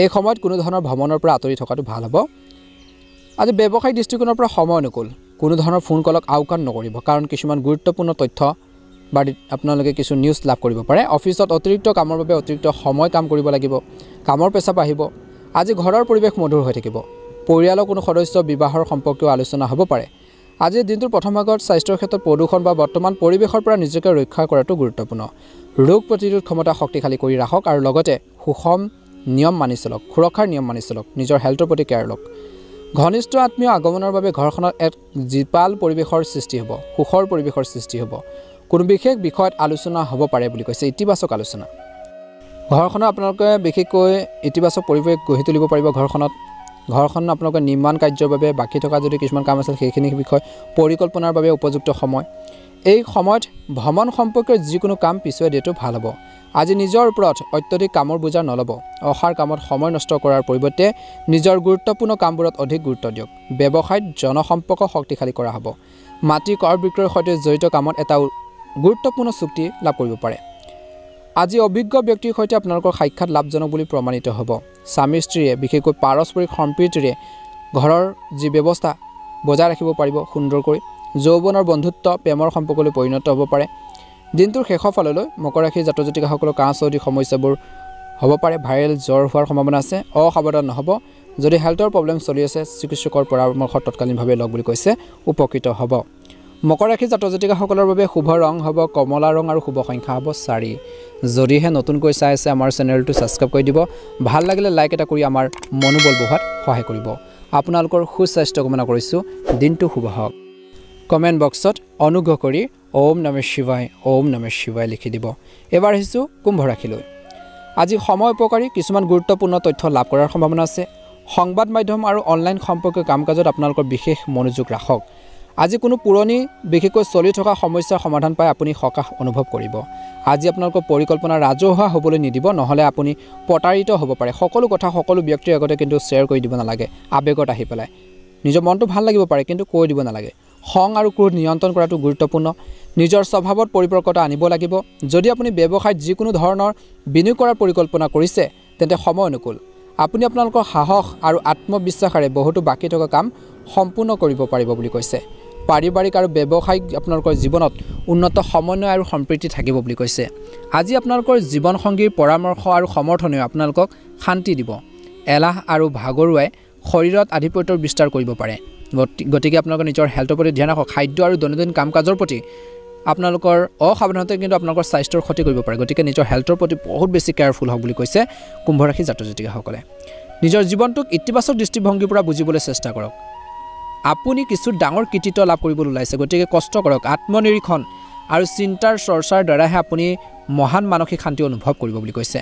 এই সময়ত কোনো ধৰণৰ ভ্ৰমণৰ পৰা আঁতৰি থকাটো ভাল হ'ব আজি ব্যৱসায়িক দৃষ্টিকোণৰ পৰা সময় অনুকূল কোনো ধৰণৰ ফোন কলক আওকাণ নকৰিব কাৰণ কিছুমান গুৰুত্বপূৰ্ণ তথ্য বা আপোনালোকে কিছু নিউজ লাভ কৰিব পাৰে অফিচত অতিৰিক্ত কামৰ বাবে অতিৰিক্ত সময় কাম কৰিব লাগিব কামৰ পেচাপ আহিব আজি ঘৰৰ পৰিৱেশ মধুৰ হৈ থাকিব পৰিয়ালৰ কোনো সদস্য বিবাহৰ সম্পৰ্কীয় আলোচনা হ'ব পাৰে আজিৰ দিনটোৰ প্ৰথম ভাগত স্বাস্থ্যৰ ক্ষেত্ৰত প্ৰদূষণ বা বৰ্তমান পৰিৱেশৰ পৰা নিজকে ৰক্ষা কৰাটো গুৰুত্বপূৰ্ণ ৰোগ প্ৰতিৰোধ ক্ষমতা শক্তিশালী কৰি ৰাখক আৰু লগতে সুষম নিয়ম মানি চলক সুৰক্ষাৰ নিয়ম মানি চলক নিজৰ হেল্থৰ প্ৰতি কেয়াৰ লওক ঘনিষ্ঠ আত্মীয় আগমনৰ বাবে ঘৰখনত এক জীপাল পৰিৱেশৰ সৃষ্টি হ'ব সুখৰ পৰিৱেশৰ সৃষ্টি হ'ব কোনো বিশেষ বিষয়ত আলোচনা হ'ব পাৰে বুলি কৈছে ইতিবাচক আলোচনা ঘৰখনত আপোনালোকে বিশেষকৈ ইতিবাচক পৰিৱেশ গঢ়ি তুলিব পাৰিব ঘৰখন আপোনালোকৰ নিৰ্মাণ কাৰ্যৰ বাবে বাকী থকা যদি কিছুমান কাম আছিল সেইখিনি বিষয় পৰিকল্পনাৰ বাবে উপযুক্ত সময় এই সময়ত ভ্ৰমণ সম্পৰ্কীয় যিকোনো কাম পিছুৱাই দিয়াটো ভাল হ'ব আজি নিজৰ ওপৰত অত্যধিক কামৰ বোজা নল'ব অসাৰ কামত সময় নষ্ট কৰাৰ পৰিৱৰ্তে নিজৰ গুৰুত্বপূৰ্ণ কামবোৰত অধিক গুৰুত্ব দিয়ক ব্যৱসায়ত জনসম্পৰ্ক শক্তিশালী কৰা হ'ব মাটি কৰ বিক্ৰয়ৰ সৈতে জড়িত কামত এটা গুৰুত্বপূৰ্ণ চুক্তি লাভ কৰিব পাৰে আজি অভিজ্ঞ ব্যক্তিৰ সৈতে আপোনালোকৰ সাক্ষাৎ লাভজনক বুলি প্ৰমাণিত হ'ব স্বামী স্ত্ৰীয়ে বিশেষকৈ পাৰস্পৰিক সম্প্ৰীতিৰে ঘৰৰ যি ব্যৱস্থা বজাই ৰাখিব পাৰিব সুন্দৰকৈ যৌৱনৰ বন্ধুত্ব প্ৰেমৰ সম্পৰ্কলৈ পৰিণত হ'ব পাৰে দিনটোৰ শেষৰ ফাললৈ মকৰ ৰাশিৰ জাতক জাতিকাসকলৰ কাহ চৰ্দি সমস্যাবোৰ হ'ব পাৰে ভাইৰেল জ্বৰ হোৱাৰ সম্ভাৱনা আছে অসাৱধান নহ'ব যদি হেল্থৰ প্ৰব্লেম চলি আছে চিকিৎসকৰ পৰামৰ্শ তৎকালীনভাৱে লওক বুলি কৈছে উপকৃত হ'ব মকৰ ৰাশিৰ জাতক জাতিকাসকলৰ বাবে শুভ ৰং হ'ব কমলা ৰং আৰু শুভ সংখ্যা হ'ব 4 যদিহে নতুনকৈ চাই আছে আমাৰ চেনেলটো ছাবস্ক্ৰাইব কৰি দিব ভাল লাগিলে লাইক এটা কৰি আমাৰ মনোবল বঢ়োৱাত সহায় কৰিব আপোনালোকৰ সুস্বাস্থ্য কামনা কৰিছোঁ দিনটো শুভ হওক কমেণ্ট বক্সত অনুগ্ৰহ কৰি ওম নমঃ শিৱায় লিখি দিব এবাৰ আহিছোঁ কুম্ভ ৰাশিলৈ আজি সময় উপকাৰী কিছুমান গুৰুত্বপূৰ্ণ তথ্য লাভ কৰাৰ সম্ভাৱনা আছে সংবাদ মাধ্যম আৰু অনলাইন সম্পৰ্কীয় কাম কাজত আপোনালোকৰ বিশেষ মনোযোগ ৰাখক আজি কোনো পুৰণি বিশেষকৈ চলি থকা সমস্যাৰ সমাধান পাই আপুনি সকাহ অনুভৱ কৰিব আজি আপোনালোকৰ পৰিকল্পনা ৰাজহুৱা হ'বলৈ নিদিব নহ'লে আপুনি প্ৰতাৰিত হ'ব পাৰে সকলো কথা সকলো ব্যক্তিৰ আগতে কিন্তু শ্বেয়াৰ কৰি দিব নালাগে আবেগত আহি পেলাই নিজৰ মনটো ভাল লাগিব পাৰে কিন্তু কৈ দিব নালাগে খং আৰু ক্ৰোধ নিয়ন্ত্ৰণ কৰাটো গুৰুত্বপূৰ্ণ নিজৰ স্বভাৱত পৰিৱৰ্তন আনিব লাগিব যদি আপুনি ব্যৱসায়ত যিকোনো ধৰণৰ বিনিয়োগ কৰাৰ পৰিকল্পনা কৰিছে তেন্তে সময় অনুকূল আপুনি আপোনালোকৰ সাহস আৰু আত্মবিশ্বাসৰে বহুতো বাকি থকা কাম সম্পূৰ্ণ কৰিব পাৰিব বুলি কৈছে পাৰিবাৰিক আৰু ব্যৱসায়িক আপোনালোকৰ জীৱনত উন্নত সমন্বয় আৰু সম্প্ৰীতি থাকিব বুলি কৈছে আজি আপোনালোকৰ জীৱন সংগীৰ পৰামৰ্শ আৰু সমৰ্থনে আপোনালোকক শান্তি দিব এলাহ আৰু ভাগৰুৱাই শৰীৰত আধিপত্যৰ বিস্তাৰ কৰিব পাৰে গতিকে আপোনালোকৰ নিজৰ হেল্থৰ প্ৰতি ধ্যান ৰাখক খাদ্য আৰু দৈনন্দিন কাম কাজৰ প্ৰতি আপোনালোকৰ অসাৱধানতাই কিন্তু আপোনালোকৰ স্বাস্থ্যৰ ক্ষতি কৰিব পাৰে গতিকে নিজৰ হেল্থৰ প্ৰতি বহুত বেছি কেয়াৰফুল হওক বুলি কৈছে কুম্ভ ৰাশি জাতক জাতিকাসকলে নিজৰ জীৱনটোক ইতিবাচক দৃষ্টিভংগীৰ পৰা বুজিবলৈ চেষ্টা কৰক আপুনি কিছু ডাঙৰ কৃতিত্ব লাভ কৰিবলৈ ওলাইছে গতিকে কষ্ট কৰক আত্মনিৰীক্ষণ আৰু চিন্তাৰ চৰ্চাৰ দ্বাৰাহে আপুনি মহান মানসিক শান্তি অনুভৱ কৰিব বুলি কৈছে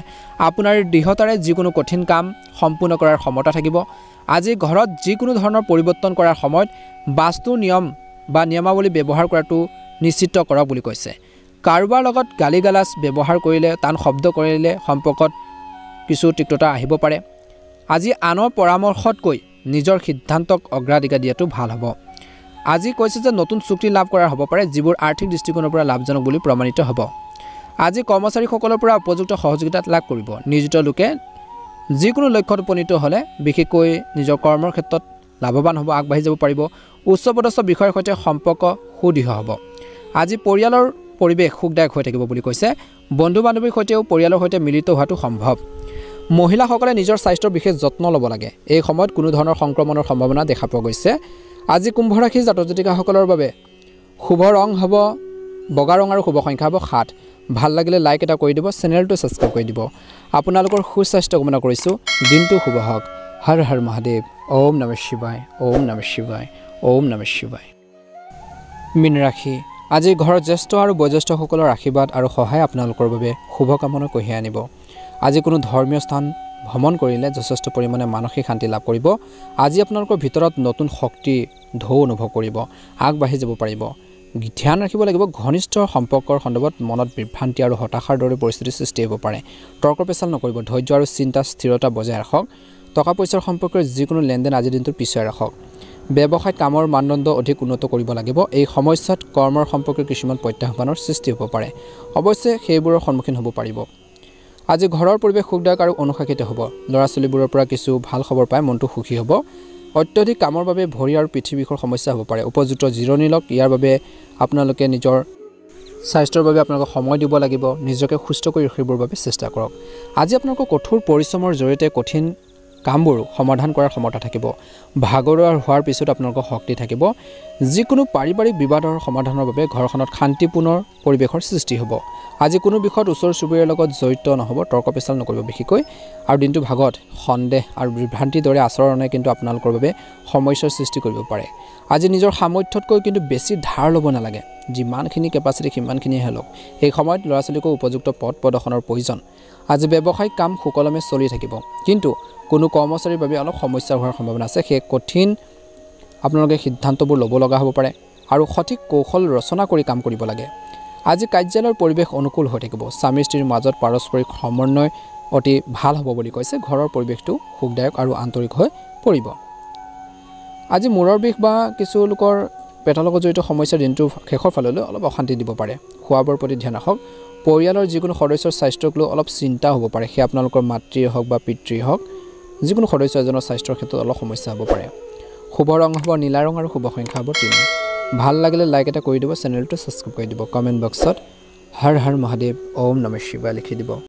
আপোনাৰ দৃঢ়তাৰে যিকোনো কঠিন কাম সম্পূৰ্ণ কৰাৰ ক্ষমতা থাকিব আজি ঘৰত যিকোনো ধৰণৰ পৰিৱৰ্তন কৰাৰ সময়ত বাস্তুৰ নিয়ম বা নিয়মাৱলী ব্যৱহাৰ কৰাটো নিশ্চিত কৰক বুলি কৈছে কাৰোবাৰ লগত গালিগালাজ ব্যৱহাৰ কৰিলে টান শব্দ কৰিলে সম্পৰ্কত কিছু তিক্ততা আহিব পাৰে আজি আনৰ পৰামৰ্শতকৈ নিজৰ সিদ্ধান্তক অগ্ৰাধিকাৰ দিয়াটো ভাল হ'ব আজি কৈছে যে নতুন চুক্তি লাভ কৰাৰ হ'ব পাৰে যিবোৰ আৰ্থিক দৃষ্টিকোণৰ পৰা লাভজনক বুলি প্ৰমাণিত হ'ব আজি কৰ্মচাৰীসকলৰ পৰা উপযুক্ত সহযোগিতা লাভ কৰিব নিয়োজিত লোকে যিকোনো লক্ষ্যত উপনীত হ'লে বিশেষকৈ নিজৰ কৰ্মৰ ক্ষেত্ৰত লাভৱান হ'ব আগবাঢ়ি যাব পাৰিব উচ্চপদস্থ বিষয়ৰ সৈতে সম্পৰ্ক সুদৃঢ় হ'ব আজি পৰিয়ালৰ পৰিৱেশ সুখদায়ক হৈ থাকিব বুলি কৈছে বন্ধু বান্ধৱীৰ সৈতেও পৰিয়ালৰ সৈতে মিলিত হোৱাটো সম্ভৱ মহিলাসকলে নিজৰ স্বাস্থ্যৰ বিশেষ যত্ন ল'ব লাগে এই সময়ত কোনো ধৰণৰ সংক্ৰমণৰ সম্ভাৱনা দেখা পোৱা গৈছে আজি কুম্ভ ৰাশিৰ জাতক জাতিকাসকলৰ বাবে শুভ ৰং হ'ব বগা ৰং আৰু শুভ সংখ্যা হ'ব 7 ভাল লাগিলে লাইক এটা কৰি দিব চেনেলটো ছাবস্ক্ৰাইব কৰি দিব আপোনালোকৰ সুস্বাস্থ্য কামনা কৰিছোঁ দিনটো শুভ হওক হৰ হৰ মহাদেৱ ওম নমঃ শিৱায় ওম নমঃ শিৱায় ওম নমঃ শিৱায় মীন ৰাশি আজি ঘৰৰ জ্যেষ্ঠ আৰু বয়োজ্যেষ্ঠসকলৰ আশীৰ্বাদ আৰু সহায় আপোনালোকৰ বাবে শুভকামনা কঢ়িয়াই আনিব আজি কোনো ধৰ্মীয় স্থান ভ্ৰমণ কৰিলে যথেষ্ট পৰিমাণে মানসিক শান্তি লাভ কৰিব আজি আপোনালোকৰ ভিতৰত নতুন শক্তি ঢৌ অনুভৱ কৰিব আগবাঢ়ি যাব পাৰিব ধ্যান ৰাখিব লাগিব ঘনিষ্ঠ সম্পৰ্কৰ সন্দৰ্ভত মনত বিভ্ৰান্তি আৰু হতাশাৰ দৰে পৰিস্থিতিৰ সৃষ্টি হ'ব পাৰে তৰ্ক পেচাল নকৰিব ধৈৰ্য আৰু চিন্তা স্থিৰতা বজাই ৰাখক টকা পইচাৰ সম্পৰ্কৰ যিকোনো লেনদেন আজিৰ দিনটোত পিছুৱাই ৰাখক ব্যৱসায়িক কামৰ মানদণ্ড অধিক উন্নত কৰিব লাগিব এই সময়ছোৱাত কৰ্মৰ সম্পৰ্কে কিছুমান প্ৰত্যাহ্বানৰ সৃষ্টি হ'ব পাৰে অৱশ্যে সেইবোৰৰ সন্মুখীন হ'ব পাৰিব আজি ঘৰৰ পৰিৱেশ সুখদায়ক আৰু অনুশাসিত হ'ব ল'ৰা ছোৱালীবোৰৰ পৰা কিছু ভাল খবৰ পাই মনটো সুখী হ'ব অত্যধিক কামৰ বাবে ভৰি আৰু পিঠি বিষৰ সমস্যা হ'ব পাৰে উপযুক্ত জিৰণি লওক ইয়াৰ বাবে আপোনালোকে নিজৰ স্বাস্থ্যৰ বাবে আপোনালোকক সময় দিব লাগিব নিজকে সুস্থ কৰি ৰাখিবৰ বাবে চেষ্টা কৰক আজি আপোনালোকৰ কঠোৰ পৰিশ্ৰমৰ জৰিয়তে কঠিন কামবোৰ সমাধান কৰাৰ ক্ষমতা থাকিব ভাগৰুৱা হোৱাৰ পিছত আপোনালোকৰ শক্তি থাকিব যিকোনো পাৰিবাৰিক বিবাদৰ সমাধানৰ বাবে ঘৰখনত শান্তিপূৰ্ণ পৰিৱেশৰ সৃষ্টি হ'ব আজি কোনো বিষয়ত ওচৰ চুবুৰীয়াৰ লগত জড়িত নহ'ব তৰ্ক পেচাল নকৰিব বিশেষকৈ আৰু দিনটো ভাগত সন্দেহ আৰু বিভ্ৰান্তিৰ দৰে আচৰণে কিন্তু আপোনালোকৰ বাবে সমস্যাৰ সৃষ্টি কৰিব পাৰে আজি নিজৰ সামৰ্থ্যতকৈ কিন্তু বেছি ধাৰ ল'ব নালাগে যিমানখিনি কেপাচিটি সিমানখিনিহে লওক এই সময়ত ল'ৰা ছোৱালীকো উপযুক্ত পথ প্ৰদৰ্শনৰ প্ৰয়োজন আজি ব্যৱসায়িক কাম সুকলমে চলি থাকিব কিন্তু কোনো কৰ্মচাৰীৰ বাবে অলপ সমস্যা হোৱাৰ সম্ভাৱনা আছে সেই কঠিন আপোনালোকে সিদ্ধান্তবোৰ ল'ব লগা হ'ব পাৰে আৰু সঠিক কৌশল ৰচনা কৰি কাম কৰিব লাগে আজি কাৰ্যালয়ৰ পৰিৱেশ অনুকূল হৈ থাকিব স্বামী স্ত্ৰীৰ মাজত পাৰস্পৰিক সমন্বয় অতি ভাল হ'ব বুলি কৈছে ঘৰৰ পৰিৱেশটো সুখদায়ক আৰু আন্তৰিক হৈ পৰিব আজি মূৰৰ বিষ বা কিছু লোকৰ পেটৰ লগত জড়িত সমস্যাৰ দিনটো শেষৰ ফাললৈ অলপ অশান্তি দিব পাৰে খোৱা বোৱাৰ প্ৰতি ধ্যান ৰাখক পৰিয়ালৰ যিকোনো সদস্যৰ স্বাস্থ্যক লৈ অলপ চিন্তা হ'ব পাৰে সেয়া আপোনালোকৰ মাতৃয়ে হওক বা পিতৃয়ে হওক যিকোনো সদস্য এজনৰ স্বাস্থ্যৰ ক্ষেত্ৰত অলপ সমস্যা হ'ব পাৰে শুভ ৰং হ'ব নীলা ৰং আৰু শুভ সংখ্যা হ'ব 3 ভাল লাগিলে লাইক এটা কৰি দিব চেনেলটো ছাবস্ক্ৰাইব কৰি দিব কমেণ্ট বক্সত হৰ হৰ মহাদেৱ ওম নমঃ শিৱায় লিখি দিব